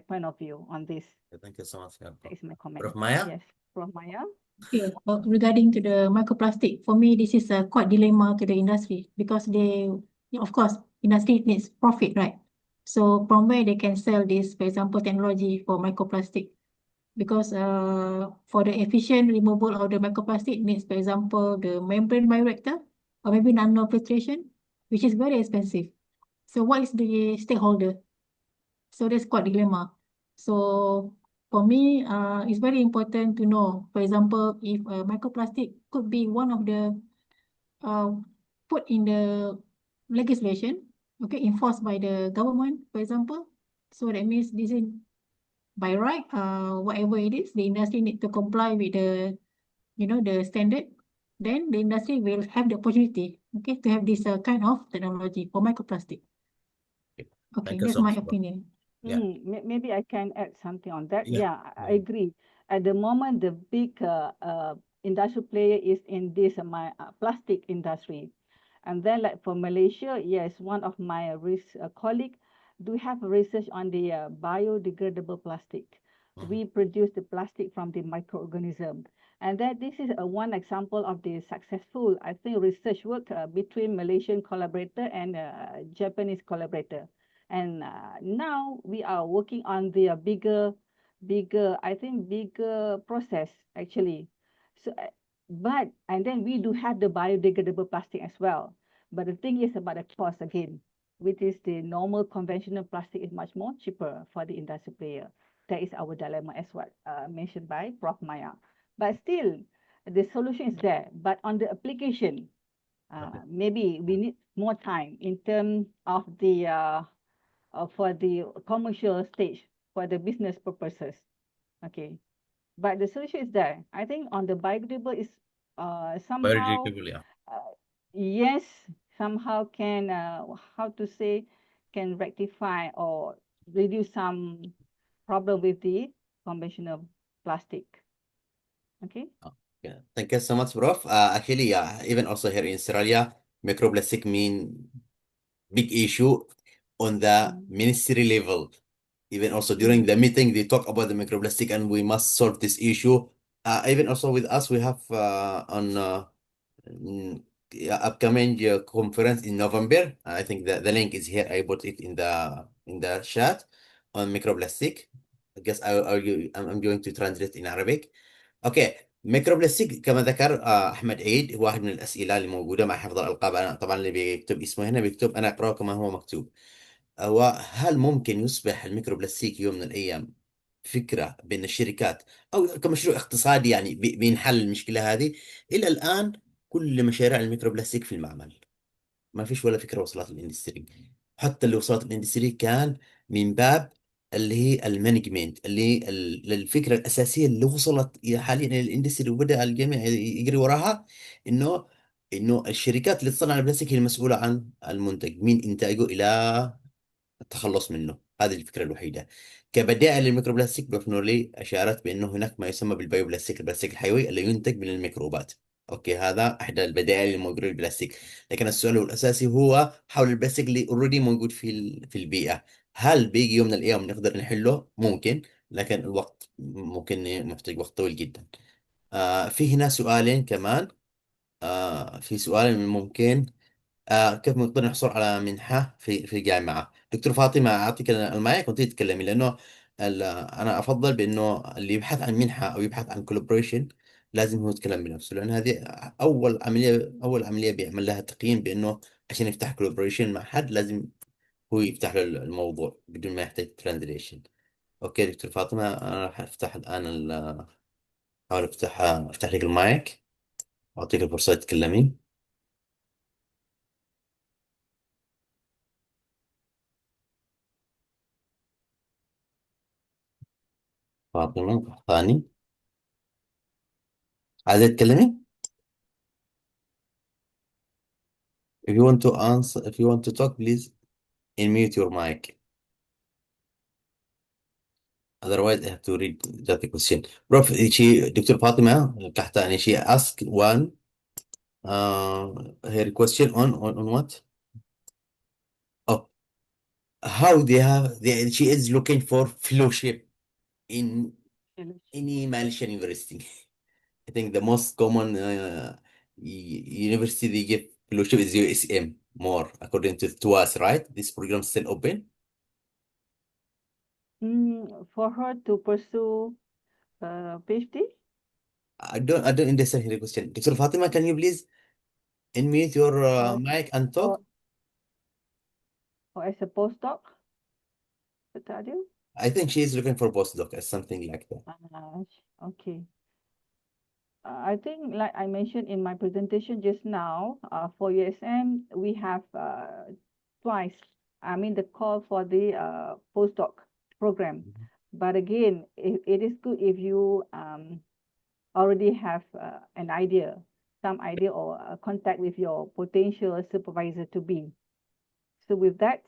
point of view on this. Thank you so much. That is my comment. Prof. Maya? Yes, Prof. Maya. Okay, regarding to the microplastic, for me, this is a quite dilemma to the industry because of course, industry needs profit, right? So from where they can sell this, for example, technology for microplastic, because for the efficient removal of the microplastic needs, for example, the membrane bioreactor or maybe nanofiltration, which is very expensive. So what is the stakeholder? So that's quite dilemma. So for me, it's very important to know, for example, if microplastic could be one of the put in the legislation, okay, enforced by the government, for example. So that means this is by right, whatever it is, the industry need to comply with the, the standard. then the industry will have the opportunity, okay, to have this kind of technology for microplastic. Okay, Thank you that's so my much, bro. opinion. Yeah. Maybe I can add something on that. Yeah. Yeah, I agree. At the moment, the big industrial player is in this plastic industry. And then like for Malaysia, yes, one of my colleague do have research on the biodegradable plastic. We produce the plastic from the microorganism. And that this is one example of the successful, I think, research work between Malaysian collaborator and Japanese collaborator. And now we are working on the bigger process actually. So, and then we do have the biodegradable plastic as well. But the thing is about the cost again, which is the normal conventional plastic is much more cheaper for the industry player. That is our dilemma as what mentioned by Prof. Maya. But still, the solution is there. But on the application, maybe we need more time in terms of the for the commercial stage, for the business purposes. Okay. But the solution is there. I think on the biodegradable is somehow, Biodegradable, yeah. yes, somehow can, how to say, can rectify or reduce some problem with the conventional plastic. Okay. Yeah. Thank you so much, Prof. Actually, yeah, even also here in Australia, microplastic mean big issue on the ministry level. Even also during the meeting, they talk about the microplastic and we must solve this issue. Even also with us, we have on upcoming conference in November. I think the link is here. I put it in the chat on microplastic. I guess I'm going to translate in Arabic. اوكي ميكروبلاستيك كما ذكر احمد عيد واحد من الاسئله اللي موجوده مع حفظ الالقاب. انا طبعا اللي بيكتب اسمه هنا بيكتب انا اقراه كما هو مكتوب. وهل ممكن يصبح الميكروبلاستيك يوم من الايام فكره بين الشركات او كمشروع اقتصادي يعني بينحل المشكله هذه؟ الى الان كل مشاريع الميكروبلاستيك في المعمل، ما فيش ولا فكره وصلت للاندستري. حتى اللي وصلت للاندستري كان من باب اللي هي المانجمنت، اللي هي الفكره الاساسيه اللي وصلت حاليا للاندستري وبدا الجميع يجري وراها، انه الشركات اللي تصنع البلاستيك هي المسؤوله عن المنتج من انتاجه الى التخلص منه. هذه الفكره الوحيده. كبدائل للميكروبلاستيك بروف نورلي اشارت بانه هناك ما يسمى بالبيوبلاستيك، البلاستيك الحيوي اللي ينتج من الميكروبات. اوكي، هذا احدى البدائل الموجوده للبلاستيك. لكن السؤال الاساسي هو حول البلاستيك اللي اوريدي موجود في البيئه. هل بيجي يوم من الايام نقدر نحله؟ ممكن، لكن الوقت ممكن محتاج وقت طويل جدا. في هنا سؤالين كمان. في سؤال ممكن كيف نقدر نحصل على منحة في الجامعة؟ دكتور فاطمة أعطيك المايك وأنت تتكلمي، لأنه أنا أفضل بأنه اللي يبحث عن منحة أو يبحث عن كولابوريشن لازم هو يتكلم بنفسه، لأن هذه أول عملية بيعمل لها تقييم، بأنه عشان يفتح كولابوريشن مع حد لازم هو يفتح له الموضوع بدون ما يحتاج ترانزليشن. أوكي دكتور فاطمة، أنا راح أفتح الآن أحاول أفتح لك المايك وأعطيك الفرصة تتكلمي. فاطمة ثاني، عايزة تتكلمي؟ If you want to answer, if you want to talk, please unmute your mic. Otherwise, I have to read the question. Prof, Dr. Fatima Kahtani, she asked one, her question on what? Oh, how she is looking for fellowship in any Malaysian university. I think the most common university they give fellowship is USM more, according to us, right? This program is still open. For her to pursue PhD? I don't understand your question. Dr. Fatima, can you please unmute your mic and talk? Or as a postdoc? Adil? I think she is looking for postdoc or something like that. Okay. I think, like I mentioned in my presentation just now, for USM, we have twice, the call for the postdoc program. But again, it is good if you already have an idea some idea or contact with your potential supervisor to be. So with that,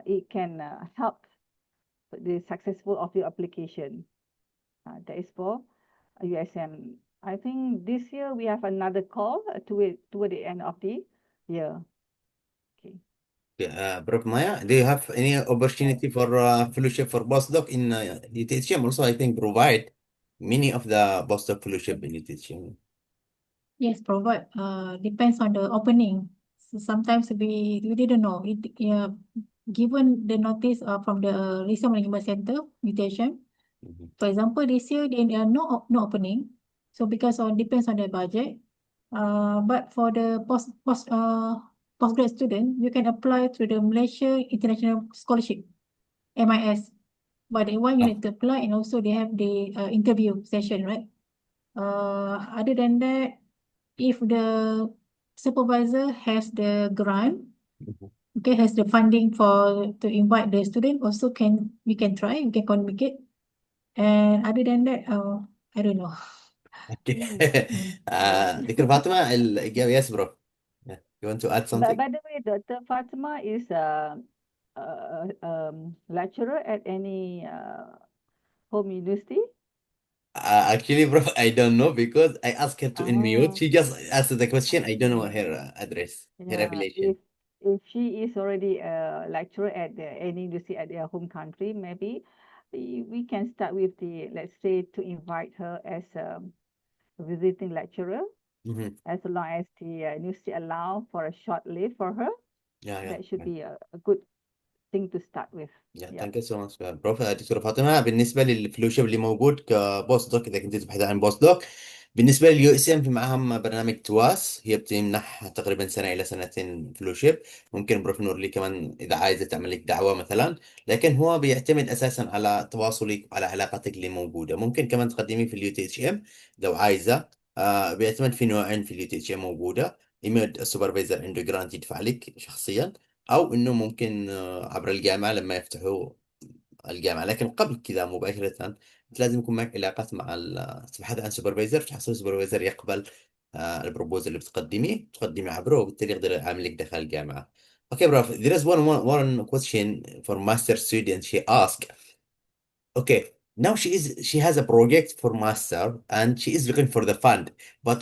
it can help the successful of your application. That is for USM. I think this year we have another call toward the end of the year. Okay. Prof. Maya, do you have any opportunity for fellowship for postdoc in UTHM? Also, I think provide many of the postdoc fellowship in UTHM. Yes, provide. Depends on the opening. So sometimes we didn't know it. Given the notice from the Research Management Center, mutation. For example, this year there are no opening. So because depends on the budget. But for the postgrad student, you can apply to the Malaysia International Scholarship, MIS. But the one you need to apply, and also they have the interview session, right? Other than that, if the supervisor has the grant, okay, has the funding to invite the student, also we can try, we can communicate. And other than that, I don't know. Dr. Fatima, الإجابة yes, bro. Yeah. You want to add But something? by the way, Dr. Fatima is a lecturer at any home university. Actually, bro, I don't know because I asked her to unmute. Oh, She just asked the question. I don't know her address, her yeah. affiliation. If she is already a lecturer at any university at their home country, maybe we can start with let's say, to invite her as a visiting lecturer, Mhm. as long as the university allow for a short leave for her. Yeah, That should right. be a good thing to start with. Yeah, Yeah. thank you so much, بروف. دكتورة فاطمة، بالنسبة للفلوشيب اللي موجود كبوست دوك، إذا كنت تبحث عن بوست دوك، بالنسبة لليو اس ام في معهم برنامج تواس، هي بتمنح تقريبا سنة إلى سنتين فلوشيب. ممكن بروف نور لي كمان إذا عايزة تعمل لك دعوة مثلا، لكن هو بيعتمد أساسا على تواصلك وعلى علاقاتك اللي موجودة. ممكن كمان تقدمي في اليو تي اتش ام لو عايزة. بيعتمد في نوعين في اليو تي اتش ام موجودة، إما السوبرفايزر عنده جرانت يدفع لك شخصيا، أو إنه ممكن عبر الجامعة لما يفتحوا الجامعة. لكن قبل كذا مباشرة أنت لازم يكون معك علاقات مع تبحث عن سوبرفايزر، تحصل سوبرفايزر يقبل البروبوزل اللي تقدمي عبره، وبالتالي يقدر يعامل لك داخل الجامعة. Okay, bro. There is one question for master student. She asked, okay, now she has a project for master and she is looking for the fund, but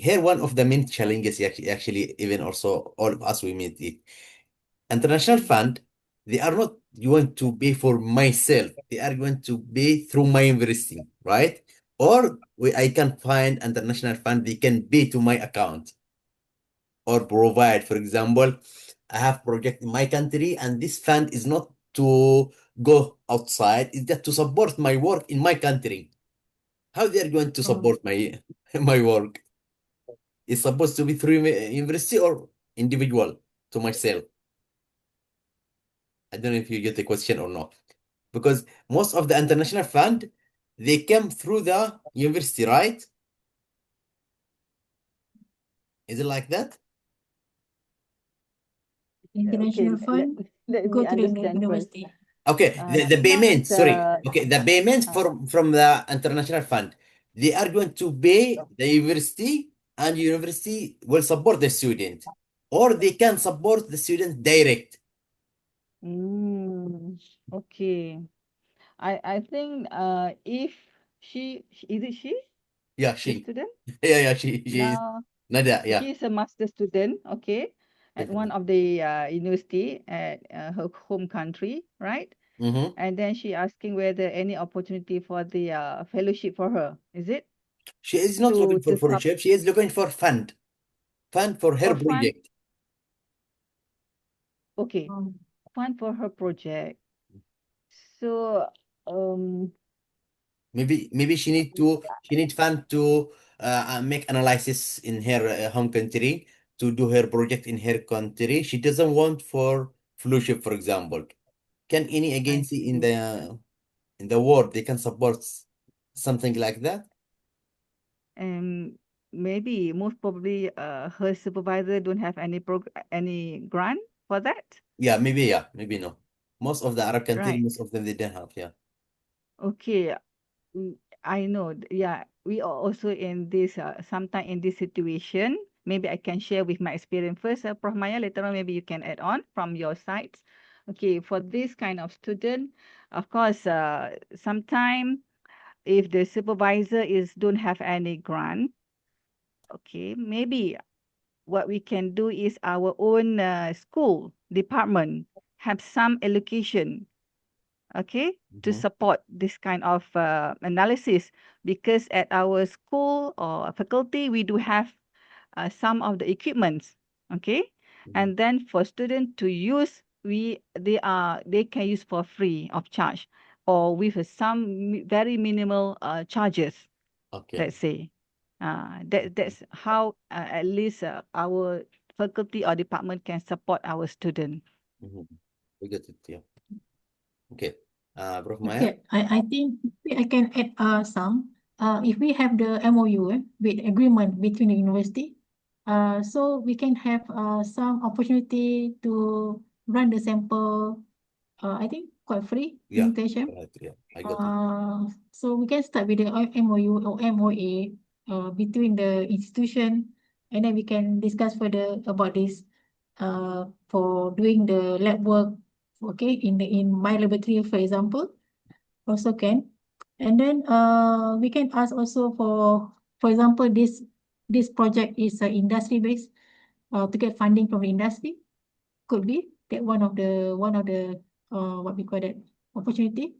here one of the main challenges actually even also all of us we meet it. International fund, they are not going to pay for myself. They are going to pay through my university, right? Or I can find international fund, they can pay to my account or provide. For example, I have project in my country and this fund is not to go outside, it's just to support my work in my country. How they are going to support my work? It's supposed to be through university or individual to myself. I don't know if you get the question or not. Because most of the international fund, they come through the university, right? Is it like that? Okay, International fund let go me to the understand first. university. Okay, the As long payment, as sorry. Okay, the payment uh, from the international fund, they are going to pay the university and university will support the student. Or they can support the student direct. okay. I think if is it she? Yeah, The she. student? Yeah, she is. Now Nadia, yeah. she's a master student, okay, at one of the university at her home country, right? Mm-hmm. And then she asking whether any opportunity for the fellowship for her, is it? She is not looking for To sub fellowship, she is looking for fund for her for fund, project. okay, fund for her project. So Maybe she need fund to make analysis in her home country to do her project in her country. She doesn't want for fellowship, for example. Can any I agency see. in the world they can support something like that? Maybe most probably her supervisor don't have any grant for that. Yeah, maybe no. Most of the Arab countries, Right. most of them they don't have. Yeah. Okay. I know, yeah, we are also in this, sometime in this situation. Maybe I can share with my experience first, Prof. Maya, later on, maybe you can add on from your sides. Okay, for this kind of student, of course, sometime if the supervisor don't have any grant, okay, maybe what we can do is our own school department have some allocation, okay, to Mhm. support this kind of analysis, because at our school or faculty we do have some of the equipments, okay, Mhm. and then for students to use, they can use for free of charge or with some very minimal charges, Okay. let's say. That's how at least our faculty or department can support our student. Mhm. We got it. Yeah. Okay. Prof. Maya. Okay, I think I can add some. If we have the MOU with agreement between the university, so we can have some opportunity to run the sample. I think quite free Yeah. in Tesham. Right. Yeah. I got it. So we can start with the MOU or MOA between the institution, and then we can discuss further about this for doing the lab work. Okay, in my laboratory, for example, also can. And then we can ask also for example, this project is industry based. To get funding from the industry, could be that one of the what we call that opportunity.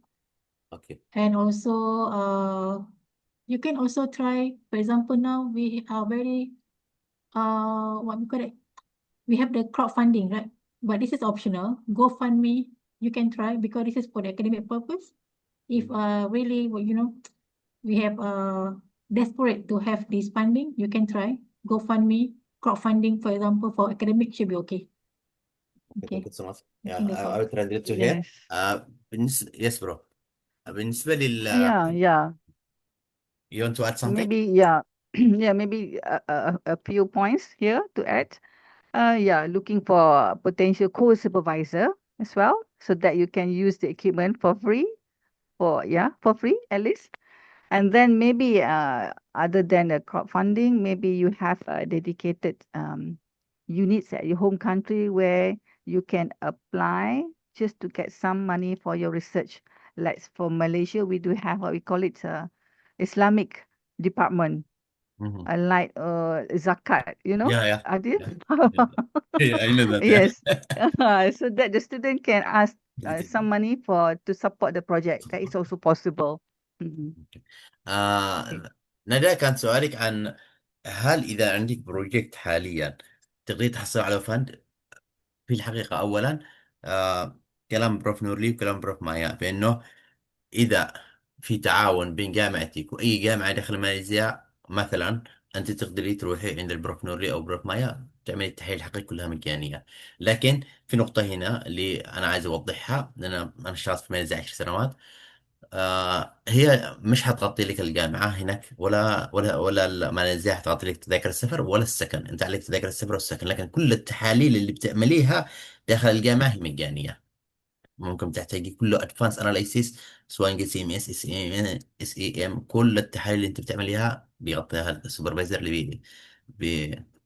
Okay. And also you can also try, for example, now we are very what we call it, we have the crowdfunding, right? But this is optional. GoFundMe, you can try because this is for the academic purpose. If really, well, we have desperate to have this funding, you can try GoFundMe, crowdfunding, for example, for academic should be okay. Okay. Thank Okay, you so much. I Yeah. think that's I all. will translate to here. Yes. Yes, bro. بالنسبة لل Yeah. you want to add something? Maybe, yeah. Yeah, maybe a few points here to add. Yeah, looking for potential co-supervisor as well, so that you can use the equipment for free, for free at least. And then maybe other than the crowdfunding, maybe you have dedicated units at your home country where you can apply just to get some money for your research. Like for Malaysia, we do have what we call it Islamic department, Mhm. like zakat, Yeah. Adil? Yeah. Yeah, I know that. Yes. So that the student can ask some money to support the project. That is also possible. Mhm. Okay. ندى كان سؤالك عن هل إذا عندك بروجكت حاليا تقدر تحصل على فند؟ في الحقيقة أولا كلام بروف نورلي وكلام بروف مايا بأنه إذا في تعاون بين جامعتك وأي جامعة داخل ماليزيا مثلا، أنت تقدري تروحي عند البروف نورلي أو بروف مايا تعملي التحليل الحقيقي كلها مجانية. لكن في نقطة هنا اللي أنا عايز أوضحها، لأن أنا اشتغلت في ماليزيا 10 سنوات. هي مش هتغطي لك الجامعة هناك ولا ماليزيا هتغطي لك تذاكر السفر ولا السكن. أنت عليك تذاكر السفر والسكن، لكن كل التحاليل اللي بتعمليها داخل الجامعة هي مجانية. ممكن تحتاجي كله ادفانس اناليسيس، سواء جي سي ام اس، اس اي ام، كل التحاليل اللي انت بتعمليها بيغطيها السوبرفايزر اللي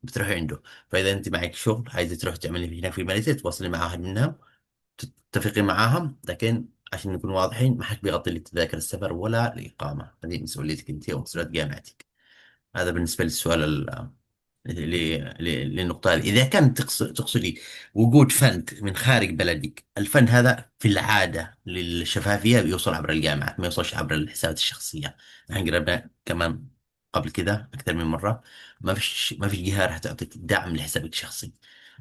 بتروحي عنده. فاذا انت معك شغل عايزه تروح تعملي هناك في ماليزيا، تواصلي مع واحد منهم، تتفقي معاهم. لكن عشان نكون واضحين، ما حد بيغطي لك تذاكر السفر ولا الاقامه، هذه مسؤوليتك انت ومسؤوليه جامعتك. هذا بالنسبه للسؤال للنقطة هذه. إذا كانت تقصدي وجود فند من خارج بلدك، الفند هذا في العادة للشفافية بيوصل عبر الجامعة، ما يوصلش عبر الحسابات الشخصية. نحن جربنا كمان قبل كده أكثر من مرة، ما فيش جهة راح تعطيك دعم لحسابك الشخصي.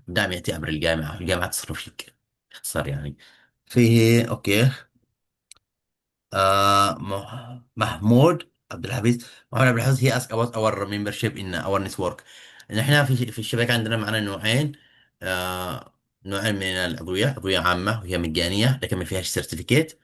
الدعم يأتي عبر الجامعة، الجامعة تصرف لك باختصار يعني. فيه أوكي. محمود عبد الحفيظ. محمود عبد الحفيظ he asked about our membership in our network. نحن في الشبكة عندنا معنا نوعين. نوعين من العضوية: عضوية عامة وهي مجانية لكن ما فيهاش سيرتيفيكيت،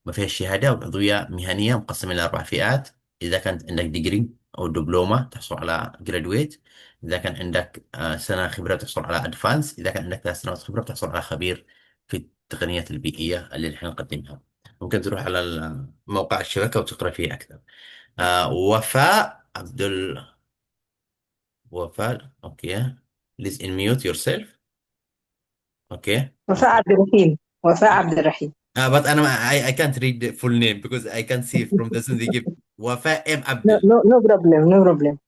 ما فيهاش شهادة، وعضوية مهنية مقسمة إلى 4 فئات. إذا كانت عندك ديجري أو دبلومة تحصل على جرادويت. إذا كان عندك سنة خبرة تحصل على أدفانس. إذا كان عندك 3 سنوات خبرة تحصل على خبير في التقنيات البيئية اللي نحن نقدمها. ممكن تروح على موقع الشبكة وتقرأ فيه أكثر. وفاء وفاء أوكي. Please unmute yourself. أوكي. وفاء عبد الرحيم. وفاء عبد الرحيم. But I can't read the full name because I can see from the Zoom they give وفاء M. No, Abdel. no problem, no problem.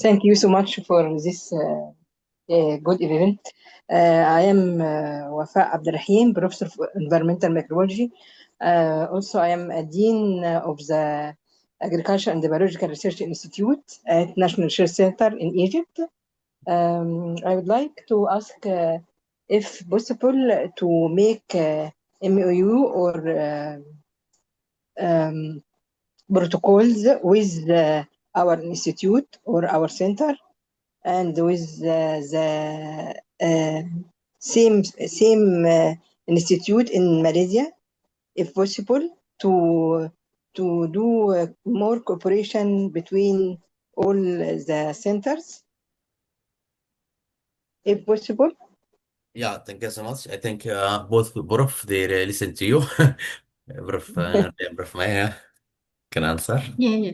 Thank you so much for this good event. I am Wafa Abdelrahim, Professor of Environmental Microbiology. Also, I am a Dean of the Agriculture and Biological Research Institute at National Research Center in Egypt. I would like to ask if possible to make MOU or protocols with our institute or our center and with the same institute in Malaysia, if possible, to do more cooperation between all the centers, if possible. Yeah, thank you so much. I think both Prof they listen to you. Prof Prof Maya can answer. Yeah.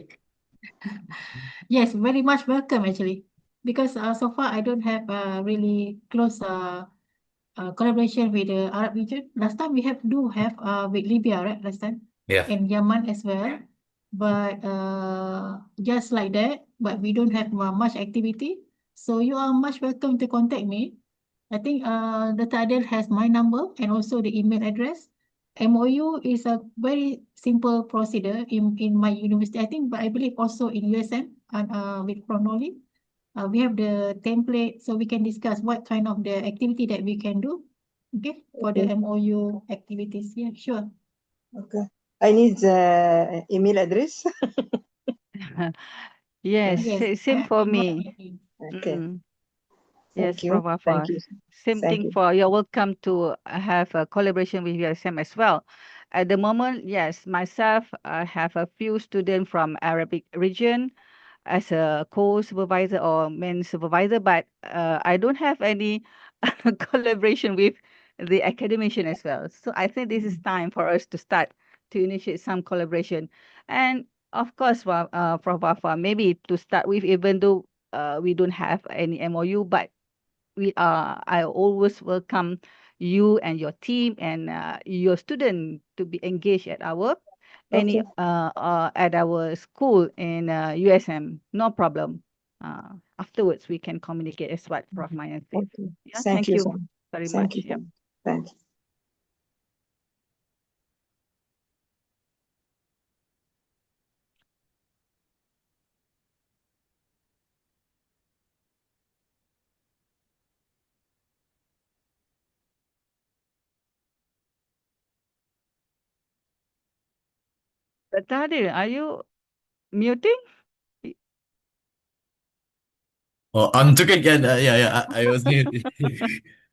Yes, very much welcome actually, because so far I don't have really close collaboration with the Arab region. Last time we do have with Libya, right? Last time, Yeah. and Yemen as well, but just like that. But we don't have much activity. So you are much welcome to contact me. I think Dr. Adel has my number and also the email address. MOU is a very simple procedure in my university, I think, but I believe also in USM and with Pronoli. We have the template, so we can discuss what kind of the activity that we can do, okay, for the Okay. MOU activities. Yeah, sure. Okay. I need the email address. Yes, Yes. same for me. Okay. Yes, Thank you. Prof. Thank Afar. you. Same Thank thing you. for you're welcome to have a collaboration with USM as well. At the moment, yes, myself, I have a few students from Arabic region as a co-supervisor or main supervisor, but I don't have any collaboration with the academician as well. So I think this is time for us to start to initiate some collaboration. And of course, Prof. Afar, maybe to start with, even though we don't have any MOU, but I always welcome you and your team and your student to be engaged at Okay. at our school in USM. No problem. Afterwards, we can communicate as what Prof. Maya said. Okay. Yeah, Thank thank you you so much. very Thank much. you so Yeah. much. Thank you. But Tadir, are you muting? Oh, I'm talking again. Yeah, I was muted.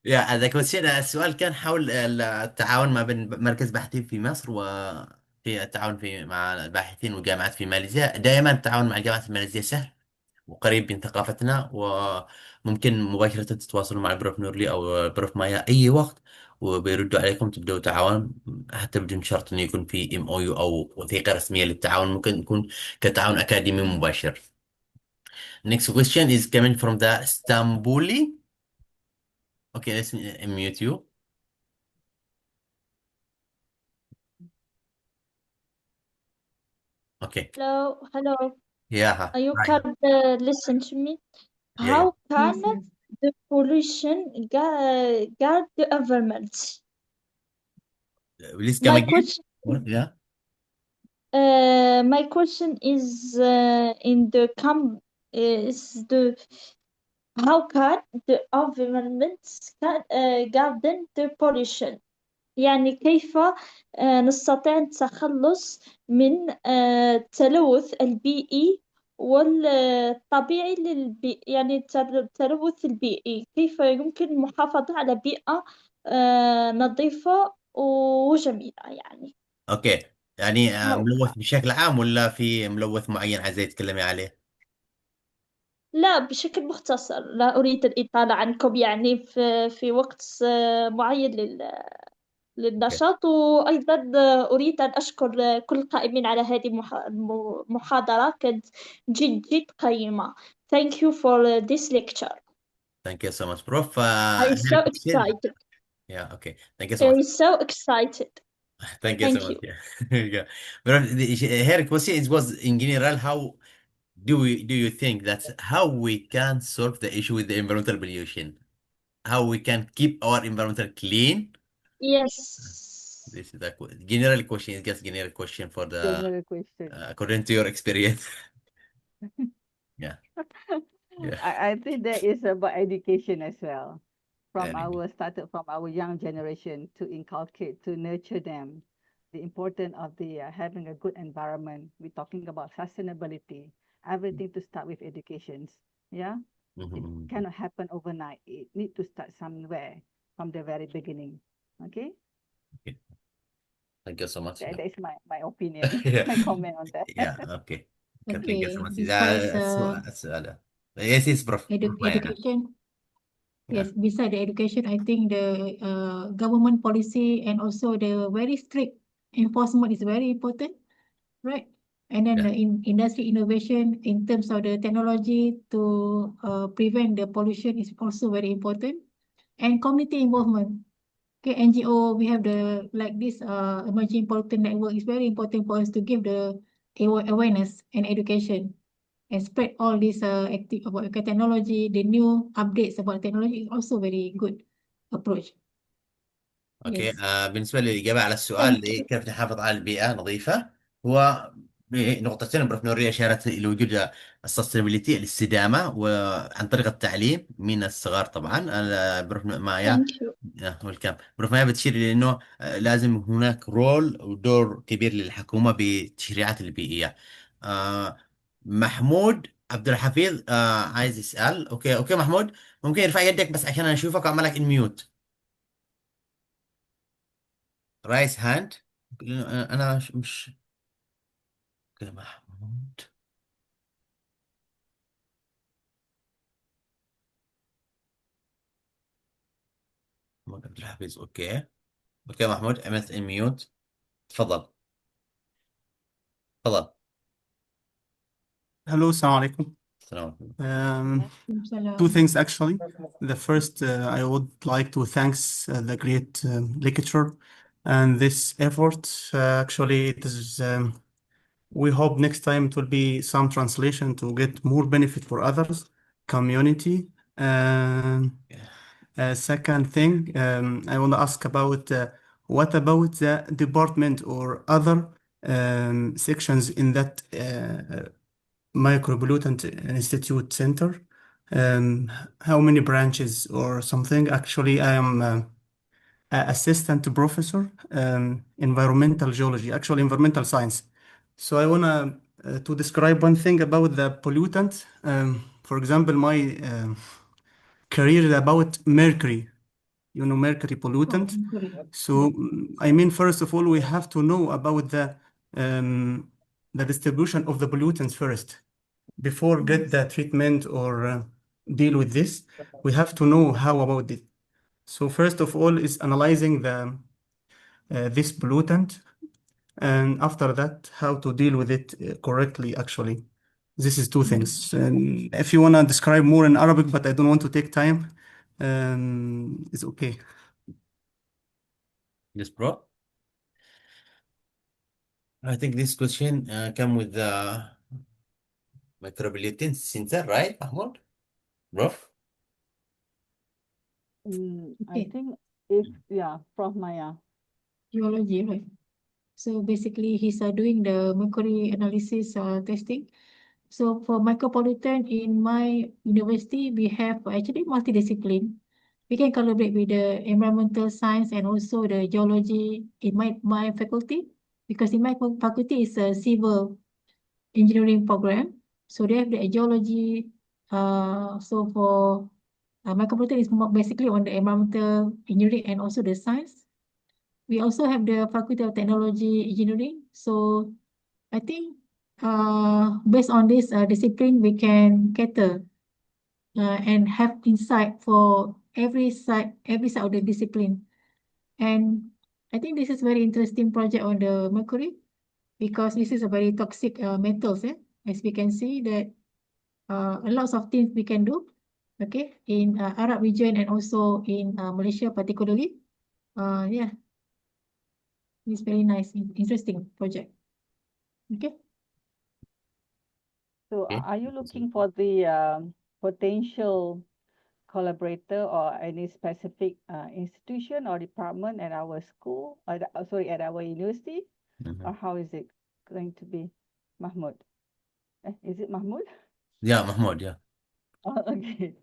Yeah, the question السؤال كان حول التعاون ما بين مركز بحثي في مصر وفي التعاون مع الباحثين والجامعات في ماليزيا. دائما التعاون مع الجامعات الماليزية سهل وقريب من ثقافتنا، وممكن مباشرة تتواصلوا مع البروف نورلي أو البروف مايا أي وقت وبيردوا عليكم تبدأوا تعاون، حتى بدون شرط إنه يكون في MOU أو وثيقة رسمية للتعاون، ممكن يكون كتعاون أكاديمي مباشر. Next question is coming from the Stambuli. Okay, let's mute you. Okay. Hello. Yeah. You Hi. can listen to me. Yeah. How can Yes. the pollution guard the environment? Please come My again. question, What? Yeah. my question is in the is the how can the environment can garden the pollution? يعني كيف نستطيع التخلص من التلوث البيئي والطبيعي يعني التلوث البيئي، كيف يمكن المحافظة على بيئة نظيفة وجميلة يعني. اوكي، يعني هاو ملوث كان. بشكل عام ولا في ملوث معين عايزة تتكلمي عليه؟ لا، بشكل مختصر، لا أريد الإطالة عنكم يعني في وقت معين للنشاط. وأيضا أريد أن أشكر كل القائمين على هذه المحاضرة، كانت جد قيمة. Thank you for this lecture. Thank you so much, Prof. I'm so excited. Yeah, okay. Thank you so much. I'm so excited. Thank you so Thank much. you. Yeah. Prof, her question was in general, how do you think that how we can solve the issue with the environmental pollution? How we can keep our environmental clean? Yes. This is the general question. It's just general question for the General question. according to your experience. Yeah. Yeah. I think that is about education as well. Very Started from our young generation to inculcate, to nurture them, the importance of the having a good environment. We're talking about sustainability. Everything to start with education. Yeah, it Mhm. cannot happen overnight. It need to start somewhere from the very beginning. Okay, Thank you so much. that is my opinion, Yeah. my comment on that. Yeah. Okay. Thank you so Okay, much. besides السؤال. Yes, yes, Prof. Maya. education, Yeah. yes, beside the education, I think the government policy and also the very strict enforcement is very important, right? And then Yeah. the industry innovation in terms of the technology to prevent the pollution is also very important. And community involvement. Okay, NGO, we have the like this emerging pollutant network. It's very important for us to give the awareness and education and spread all this active about technology, the new updates about technology is also very good approach. اوكي. Yes. بالنسبه للاجابه على السؤال Thank you. كيف نحافظ على البيئه نظيفه، هو نقطتين بروف نورية اشارت الى وجود السستينابيلتي، الاستدامه، وعن طريق التعليم من الصغار طبعا. بروف مايا Thank you. والكام بروف مايا بتشير الى انه لازم هناك رول ودور كبير للحكومه بالتشريعات البيئيه. محمود عبد الحفيظ عايز يسال. اوكي محمود، ممكن يرفع يدك بس عشان انا اشوفك وعملك انميوت. رايس هاند. انا مش كده. محمود محمود عبد الحفيظ. اوكي محمود، عملت ميوت. تفضل. تفضل. Hello, Assalamu alaikum. السلام عليكم. Two things actually. The first, I would like to thanks the great lecturer and this effort. Actually, it is. We hope next time it will be some translation to get more benefit for others, community. Second thing, I want to ask about what about the department or other sections in that Micropollutant Institute Center? How many branches or something? Actually, I am assistant professor, environmental geology, actually environmental science. So I want to describe one thing about the pollutant. For example, my career is about mercury, mercury pollutant. So, I mean, first of all, we have to know about the distribution of the pollutants first. Before get the treatment or deal with this, we have to know how about it. So first of all is analyzing this pollutant, and after that, how to deal with it correctly, actually. This is two things. And if you want to describe more in Arabic, but I don't want to take time, it's okay. Yes, bro. I think this question come with the micropollutant center, right, Mahmoud? Bro? I think Prof. Maya. Geology, right? So basically, he's doing the mercury analysis testing. So for micropollutant in my university, we have actually multidiscipline. We can collaborate with the environmental science and also the geology in my faculty, because in my faculty is a civil engineering program. So they have the geology. So for micropollutant is basically on the environmental engineering and also the science. We also have the Faculty of Technology Engineering. So I think based on this discipline, we can cater and have insight for every side of the discipline. And I think this is very interesting project on the mercury because this is a very toxic metals. As we can see that a lot of things we can do. Okay, in Arab region and also in Malaysia particularly. Yeah, it's very nice, interesting project. Okay. So Okay. are you looking for the potential collaborator or any specific institution or department at our school, or sorry, at our university, or how is it going to be, Mahmoud? Is it Mahmoud? Yeah, Mahmoud, yeah. Oh, okay.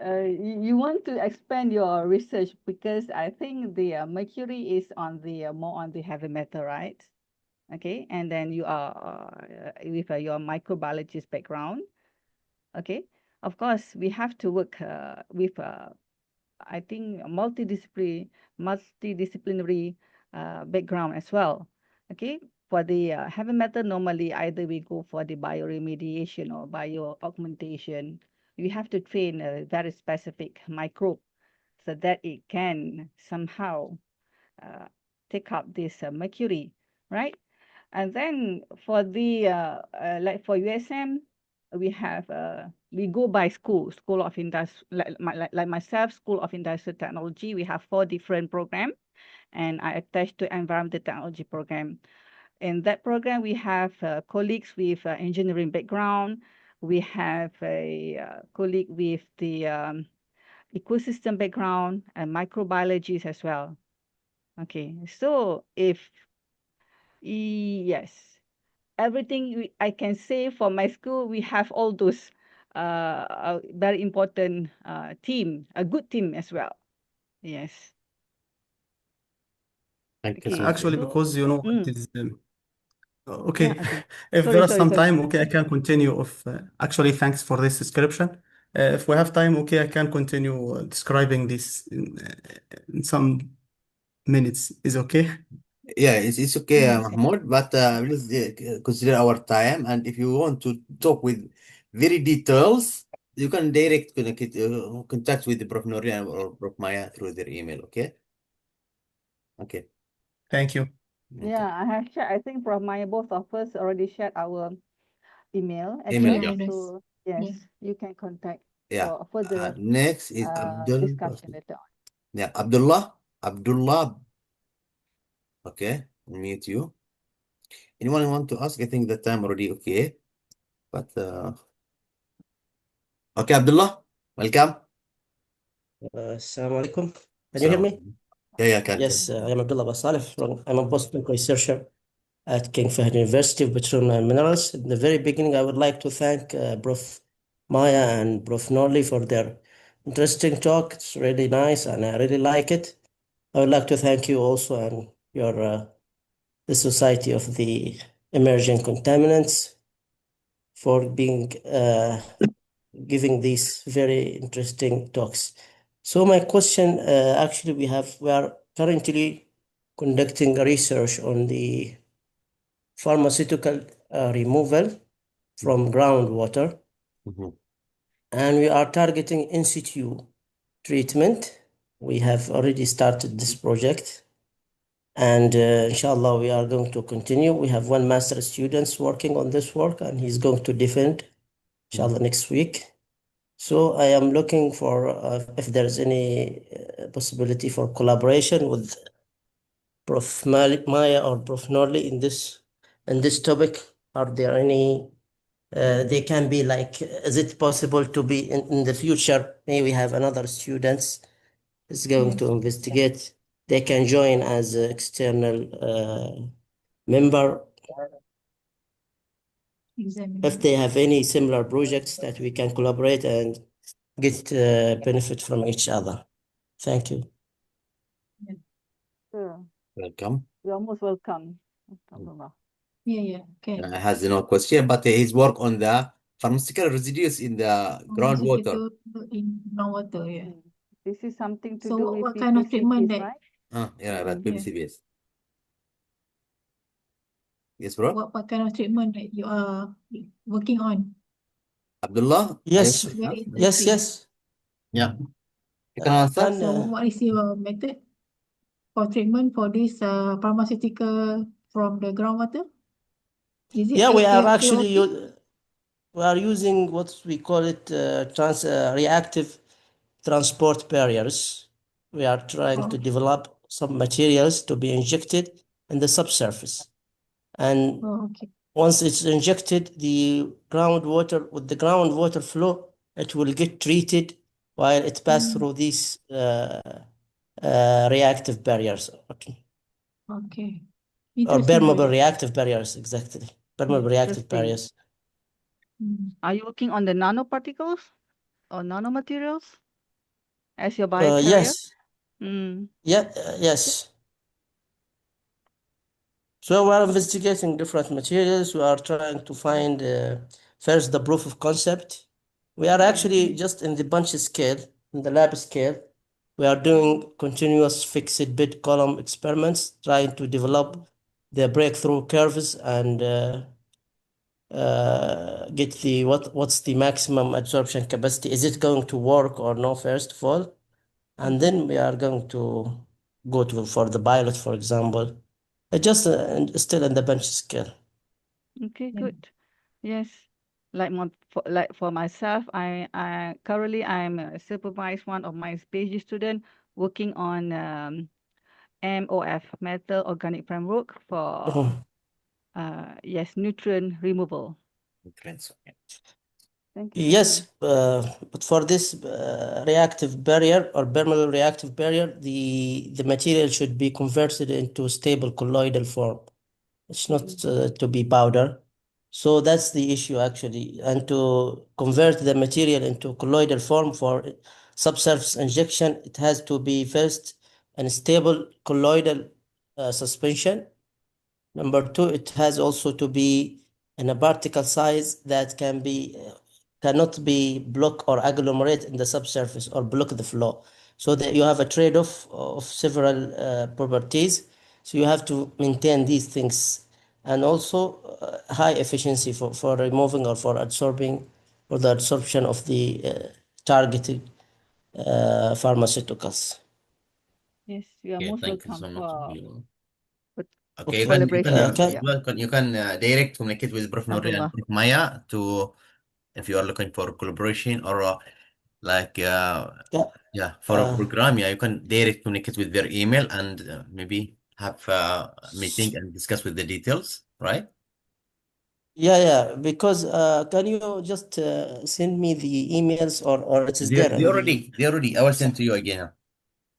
You want to expand your research because I think the mercury is on the more on the heavy metal, right? Okay, and then you are with your microbiologist background. Okay, of course we have to work with I think multidisciplinary background as well. Okay, for the heavy metal, normally either we go for the bioremediation or bioaugmentation. We have to train a very specific microbe so that it can somehow take up this mercury, right? And then for the like for USM, we have we go by school of industrial, like myself, School of Industrial Technology. We have 4 different programs, and I attached to environmental technology program. In that program, we have colleagues with engineering background. We have a colleague with the ecosystem background and microbiologists as well. Okay, so yes, everything I can say for my school, we have all those very important team, a good team as well. Yes. Thank you so Okay. much. Actually, So, because you know it mm, is yeah, okay. okay. If Sorry, there is sorry, some sorry. time, okay, I can continue. If actually, thanks for this description. If we have time, okay, I can continue describing this in some minutes. Is okay? Yeah, it's okay, Yes. Mahmoud, but let's consider our time. And if you want to talk with very details, you can direct contact with the Prof. Norian or Prof. Maya through their email, okay? Okay. Thank you. Okay. Yeah, I have shared. I think Prof. Maya, both of us already shared our email Email, address. yeah. So yes, you can contact Yeah. for further Next is discussion later on. Yeah, Abdullah. Okay, unmute you. Anyone want to ask? I think the time already okay. But okay, Abdullah, welcome. Assalamu alaikum. Can you hear me? Yeah, I can. Yes, I am Abdullah Basalif. I'm a postdoc researcher at King Fahd University of Petroleum and Minerals. In the very beginning, I would like to thank Prof. Maya and Prof. Norley for their interesting talk. It's really nice and I really like it. I would like to thank you also and your the Society of the Emerging Contaminants for being giving these very interesting talks. So my question, actually, we are currently conducting research on the pharmaceutical removal from groundwater, and we are targeting in situ treatment. We have already started this project, and inshallah, we are going to continue. We have 1 master student working on this work, and he's going to defend, inshallah, next week. So I am looking for if there's any possibility for collaboration with Prof. Maya or Prof. Norley in this topic. Are there any? They can be like. Is it possible to be in the future? Maybe we have another students is going to investigate. They can join as an external member. If they have any similar projects that we can collaborate and get benefit from each other. Thank you. Sure. Welcome. You're most welcome. Abdullah. Yeah. Okay. Has no question, but his work on the pharmaceutical residues in the groundwater. In groundwater, yeah. This is something to So do with what kind of treatment PPCBs, that? right? Yeah, right, PPCBs. Yes, bro. What kind of treatment that you are working on? Abdullah? Yes. Very Yes. interesting. Yeah. You can answer. So what is your method? for treatment for this pharmaceutical from the groundwater? Is it Yeah, we are still actually okay? we are using what we call it reactive transport barriers. We are trying to Oh, develop some materials to be injected in the subsurface. And okay. once it's injected, the groundwater, with the groundwater flow, it will get treated while it passes Mm, through these reactive barriers. Okay. okay. Or Interesting permeable project. reactive barriers, exactly. Permeable reactive Interesting. barriers. Mm. Are you working on the nanoparticles or nanomaterials as your biocarrier? Yes. Mm. Yes. So we are investigating different materials. We are trying to find first the proof of concept. We are actually just in the bunch scale, in the lab scale. We are doing continuous fixed bed column experiments, trying to develop the breakthrough curves and get the what's the maximum absorption capacity. Is it going to work or no, first of all? And then we are going to go for the pilot, for example. Just still in the bench scale. Okay, Yeah. good. Yes. Like for myself, I currently I'm supervise one of my PhD student working on MOF, metal organic framework for yes, nutrient removal. Nutrients. Thank you so much. Yes, but for this reactive barrier or permeable reactive barrier, the material should be converted into stable colloidal form. It's not to be powder. So that's the issue actually. And to convert the material into colloidal form for subsurface injection, it has to be first in stable colloidal suspension. Number two, it has also to be in a particle size that cannot be block or agglomerate in the subsurface or block the flow. So that you have a trade-off of several properties. So you have to maintain these things, and also high efficiency for removing or for absorbing, or the absorption of the targeted pharmaceuticals. Yes, you are Okay, most thank you welcome so much. for Okay, you collaboration. Okay. can direct communicate with Prof. Nuri and Abdullah. Prof. Maya to if you are looking for collaboration or like for a program, you can direct communicate with their email and maybe have a meeting and discuss with the details, right? Yeah, because can you just send me the emails or it is there in They already. I will send to you again.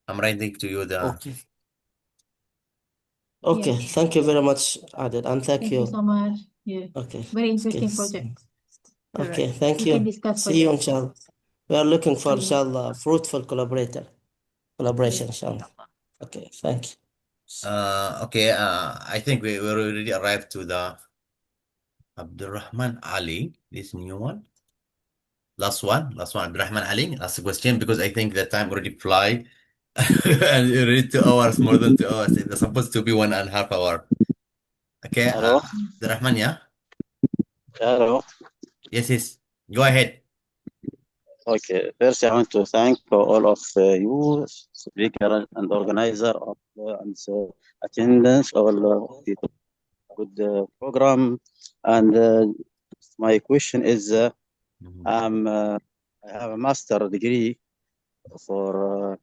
I'm writing to you the. Okay, Yeah. thank you very much, Adil, and thank Thank you you. so much. Yeah. Okay. Very interesting Okay. project. Okay, thank We can you. discuss See you, further. inshallah. We are looking for, Yeah. inshallah, fruitful collaboration, inshallah. Okay, thank you. Okay, I think we already arrived to the Abdurrahman Ali, this new one. Last one, Abdurrahman Ali. Last question, because I think the time already fly. And already 2 hours, more than 2 hours. It's supposed to be 1.5 hours. Okay, Hello. Abdurrahman, yeah? Hello. Yes. Go ahead. Okay. First, I want to thank all of you, speaker and organizer of and attendance, all the good program. And my question is, I have a master degree for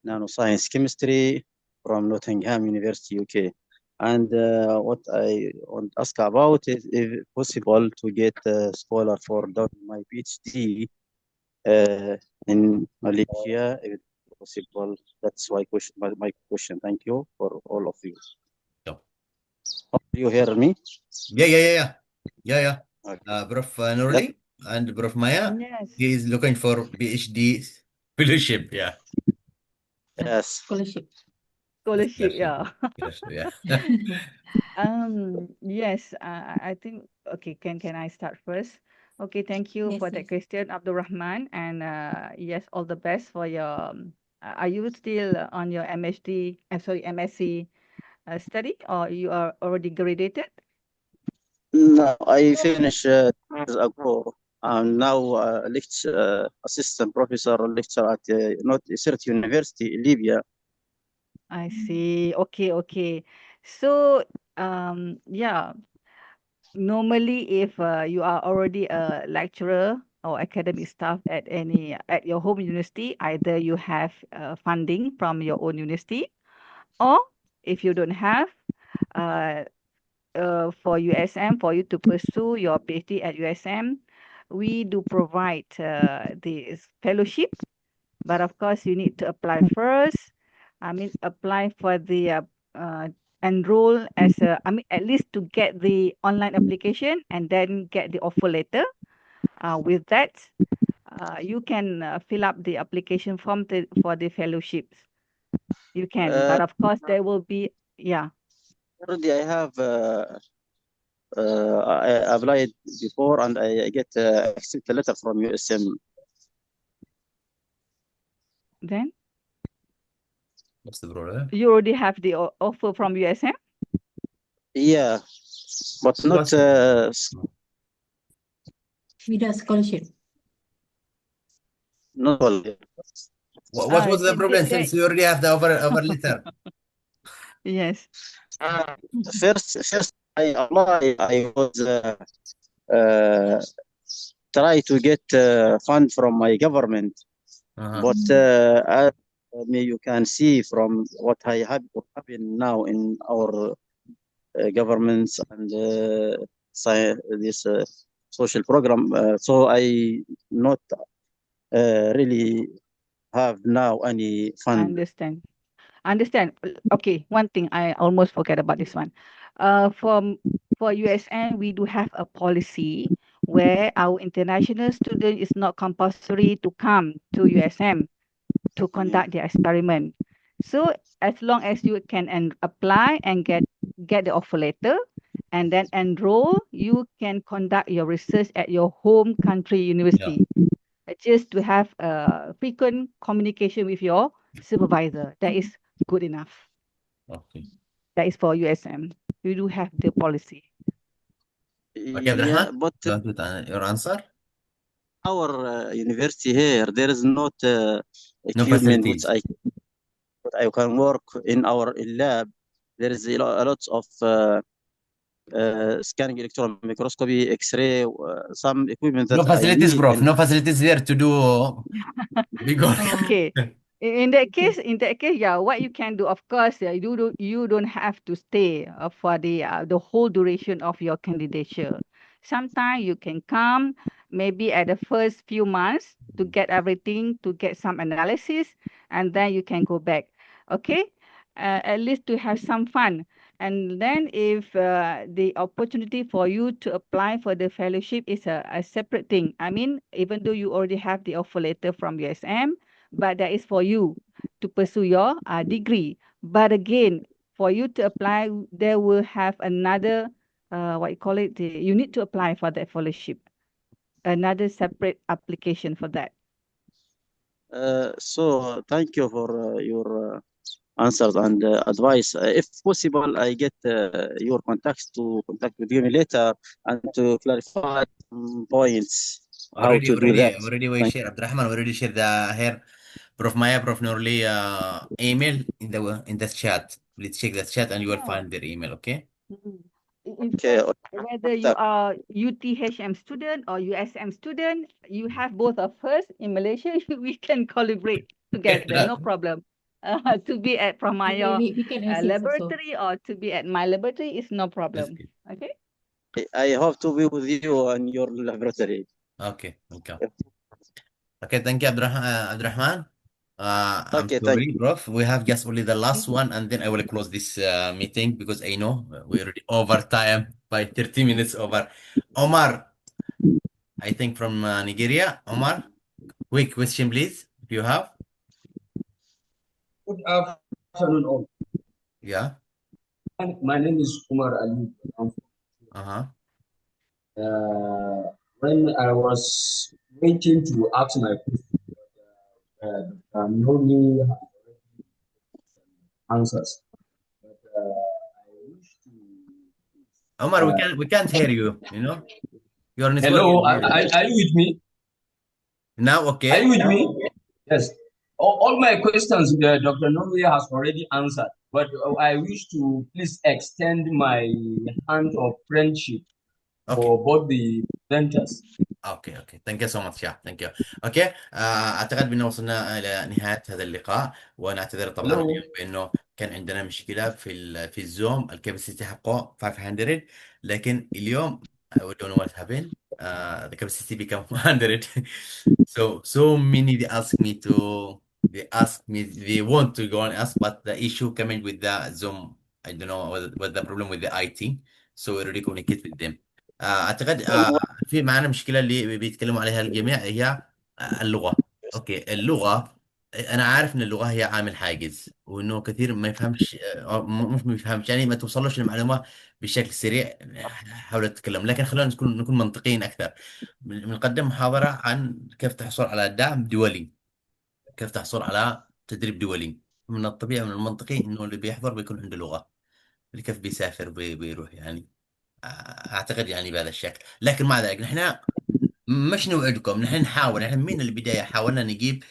nanoscience chemistry from Nottingham University, UK. And what I want to ask about is if possible to get a scholar for doing my PhD in Malaysia, if possible. That's my question. Thank you for all of you. Do you hear me? Yeah. Okay. Prof. Nurli and Prof. Maya, Yes. he is looking for PhD fellowship. Yeah. Yes. Scholarship. Yeah. Yeah. Yes, I think, okay, can I start first? Okay, thank you for that question, Abdul Rahman. And yes, all the best for your, are you still on your MSc study, or you are already graduated? No, I finished years ago. I'm now assistant professor lecturer at Cert University in Libya. I see. Okay. So, yeah, normally if you are already a lecturer or academic staff at your home university, either you have funding from your own university, or if you don't have, uh, for USM, for you to pursue your PhD at USM, we do provide this fellowship, but of course you need to apply first. Apply for the enroll as at least to get the online application and then get the offer letter. With that, you can fill up the application form for the fellowships. You can, but of course there will be, yeah. Already I have I applied before and I get accept a letter from USM. Then What's the problem? you already have the offer from USM? Yeah, but not Without scholarship. not all. What was the problem since you already have the offer letter? Yes. First I applied. I was try to get fund from my government, but as you can see from what happened now in our governments and this social program. So I not really have now any fund. Understand. Okay, one thing I almost forget about this one. For USN, we do have a policy where our international student is not compulsory to come to USM to conduct their experiment. So as long as you can apply and get the offer letter and then enroll, you can conduct your research at your home country university. Just to have frequent communication with your supervisor. That is good enough. Okay. That is for USM. You do have the policy. Okay, Yeah, but your answer? Our university here, there is not No equipment facilities. which I can work in our lab. There is a lot of scanning electron microscopy, X-ray, some equipment that No facilities, I need. prof. No facilities there to do big work. Okay. In that case, yeah, what you can do, of course, you don't have to stay for the whole duration of your candidature. Sometimes you can come maybe at the first few months to get everything, to get some analysis, and then you can go back. Okay, at least to have some fun. And then if the opportunity for you to apply for the fellowship is a separate thing. Even though you already have the offer letter from USM, but that is for you to pursue your degree. But again, for you to apply, there will have another, you need to apply for that fellowship, another separate application for that. So thank you for your answers and advice. If possible, I get your contacts to contact with you later and to clarify points. Already we Thank share. Abdurrahman already shared here. Prof Maya, Prof Nurli email in the chat. Please check the chat and you will find their email. Okay. In fact, whether you are UTHM student or USM student, you have both of us in Malaysia. We can collaborate together, no problem. To be at Pramaya we can assist laboratory or to be at my laboratory is no problem. Okay. I hope to be with you in your laboratory. Okay, welcome. Okay, thank you, Abdurrahman. I'm Okay, sorry, thank you. Prof. We have just only the last one, and then I will close this meeting because I know we're already over time by 30 minutes over. Omar, I think from Nigeria. Omar, quick question, please, if you have. Good afternoon, all. Yeah. My name is Umar Ali. When I was waiting to ask my question, Noli has already answers. But I wish to. Omar, we can't hear you. You know, your network. Hello, are you with me? Now, okay. Are you with me? Yes. all my questions Dr. Nuri has already answered, but I wish to please extend my hand of friendship Okay. for both the presenters. اوكي ثانك يو سو ماتش ثانك يو. اوكي اعتقد بانه وصلنا الى نهايه هذا اللقاء، وانا اعتذر طبعا Hello. اليوم بانه كان عندنا مشكله في الزوم، الكاباسيتي حقه 500، لكن اليوم I don't know what happened. The capacity become 100. So many they want to go on us, but the issue coming with the Zoom, I don't know what the problem with the IT. So we already communicate with them. اعتقد في معنا مشكله اللي بيتكلموا عليها الجميع، هي اللغه. اوكي اللغه، انا عارف ان اللغه هي عامل حاجز، وانه كثير ما يفهمش مش ما يفهمش، يعني ما توصلوش المعلومه بشكل سريع. حاول تتكلم، لكن خلينا نكون منطقيين اكثر. بنقدم محاضره عن كيف تحصل على دعم دولي، كيف تحصل على تدريب دولي. من الطبيعي من المنطقي انه اللي بيحضر بيكون عنده لغه، اللي كيف بيسافر بيروح يعني. اعتقد يعني بهذا الشكل. لكن مع ذلك نحن مش نوعدكم، نحن نحاول، نحن من البداية حاولنا نجيب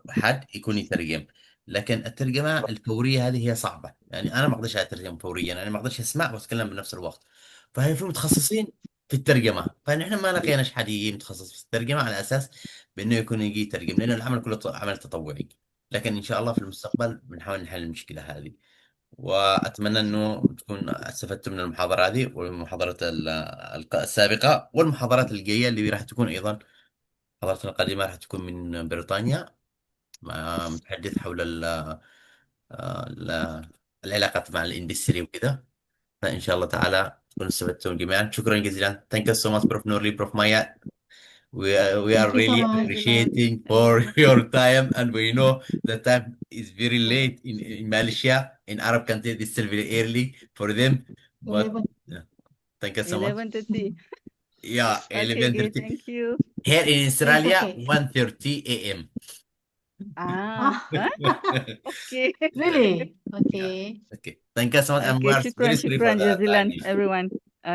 حد يكون يترجم، لكن الترجمة الفورية هذه هي صعبة. يعني أنا ما أقدرش أترجم فوريا، أنا ما أقدرش أسمع وأتكلم بنفس الوقت. فهي في متخصصين في الترجمة، فنحن ما لقيناش حد يجي متخصص في الترجمة على أساس بأنه يكون يجي يترجم، لأنه العمل كله عمل تطوعي. لكن إن شاء الله في المستقبل بنحاول نحل المشكلة هذه. وأتمنى أنه تكون استفدتوا من المحاضرة هذه والمحاضرات السابقة والمحاضرات الجاية اللي راح تكون أيضا. محاضرتنا القادمة راح تكون من بريطانيا، متحدث حول ال- العلاقات مع الاندستري وكذا. فإن شاء الله تعالى تكونوا استفدتم جميعا. شكرا جزيلا. Thank you so much Prof. Nurli, Prof. Maya. We are Thank you so really much. appreciating for your time, and we know the time is very late in Malaysia. In Arab countries, it's still very early for them. But 11. thank you so much. 11:30. Yeah, Okay, 11:30. thank you. Here in It's Australia, okay. 1:30 a.m. Huh? Okay. Really? Yeah. Okay. Okay. Thank you so much, and we Okay, are very sorry for shukran the jazilan timing. everyone.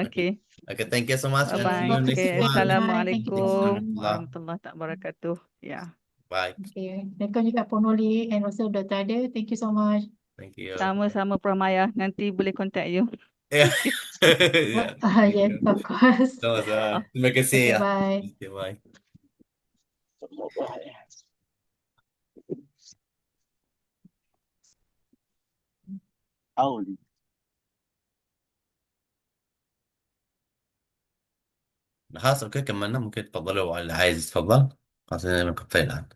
Okay. Okay, Okay. Thank you so much, and Okay. see bye-bye. you Hope to next see Okay, you one. again. Bye. Thank you so assalamualaikum much. warahmatullahi wabarakatuh. Yeah. Bye. Okay. Welcome juga Puan Noli and also Dr. Ade. Thank you so much. Thank you. Sama-sama Pramaya. Nanti boleh contact you. Yeah. Okay. Yeah. Thank Yes, you. of course. Sama-sama. Terima kasih Okay, ya. bye. Okay, bye. حاول خلاص اوكي كملنا. ممكن تفضلوا اللي عايز يتفضل. خلاص انا من الآن.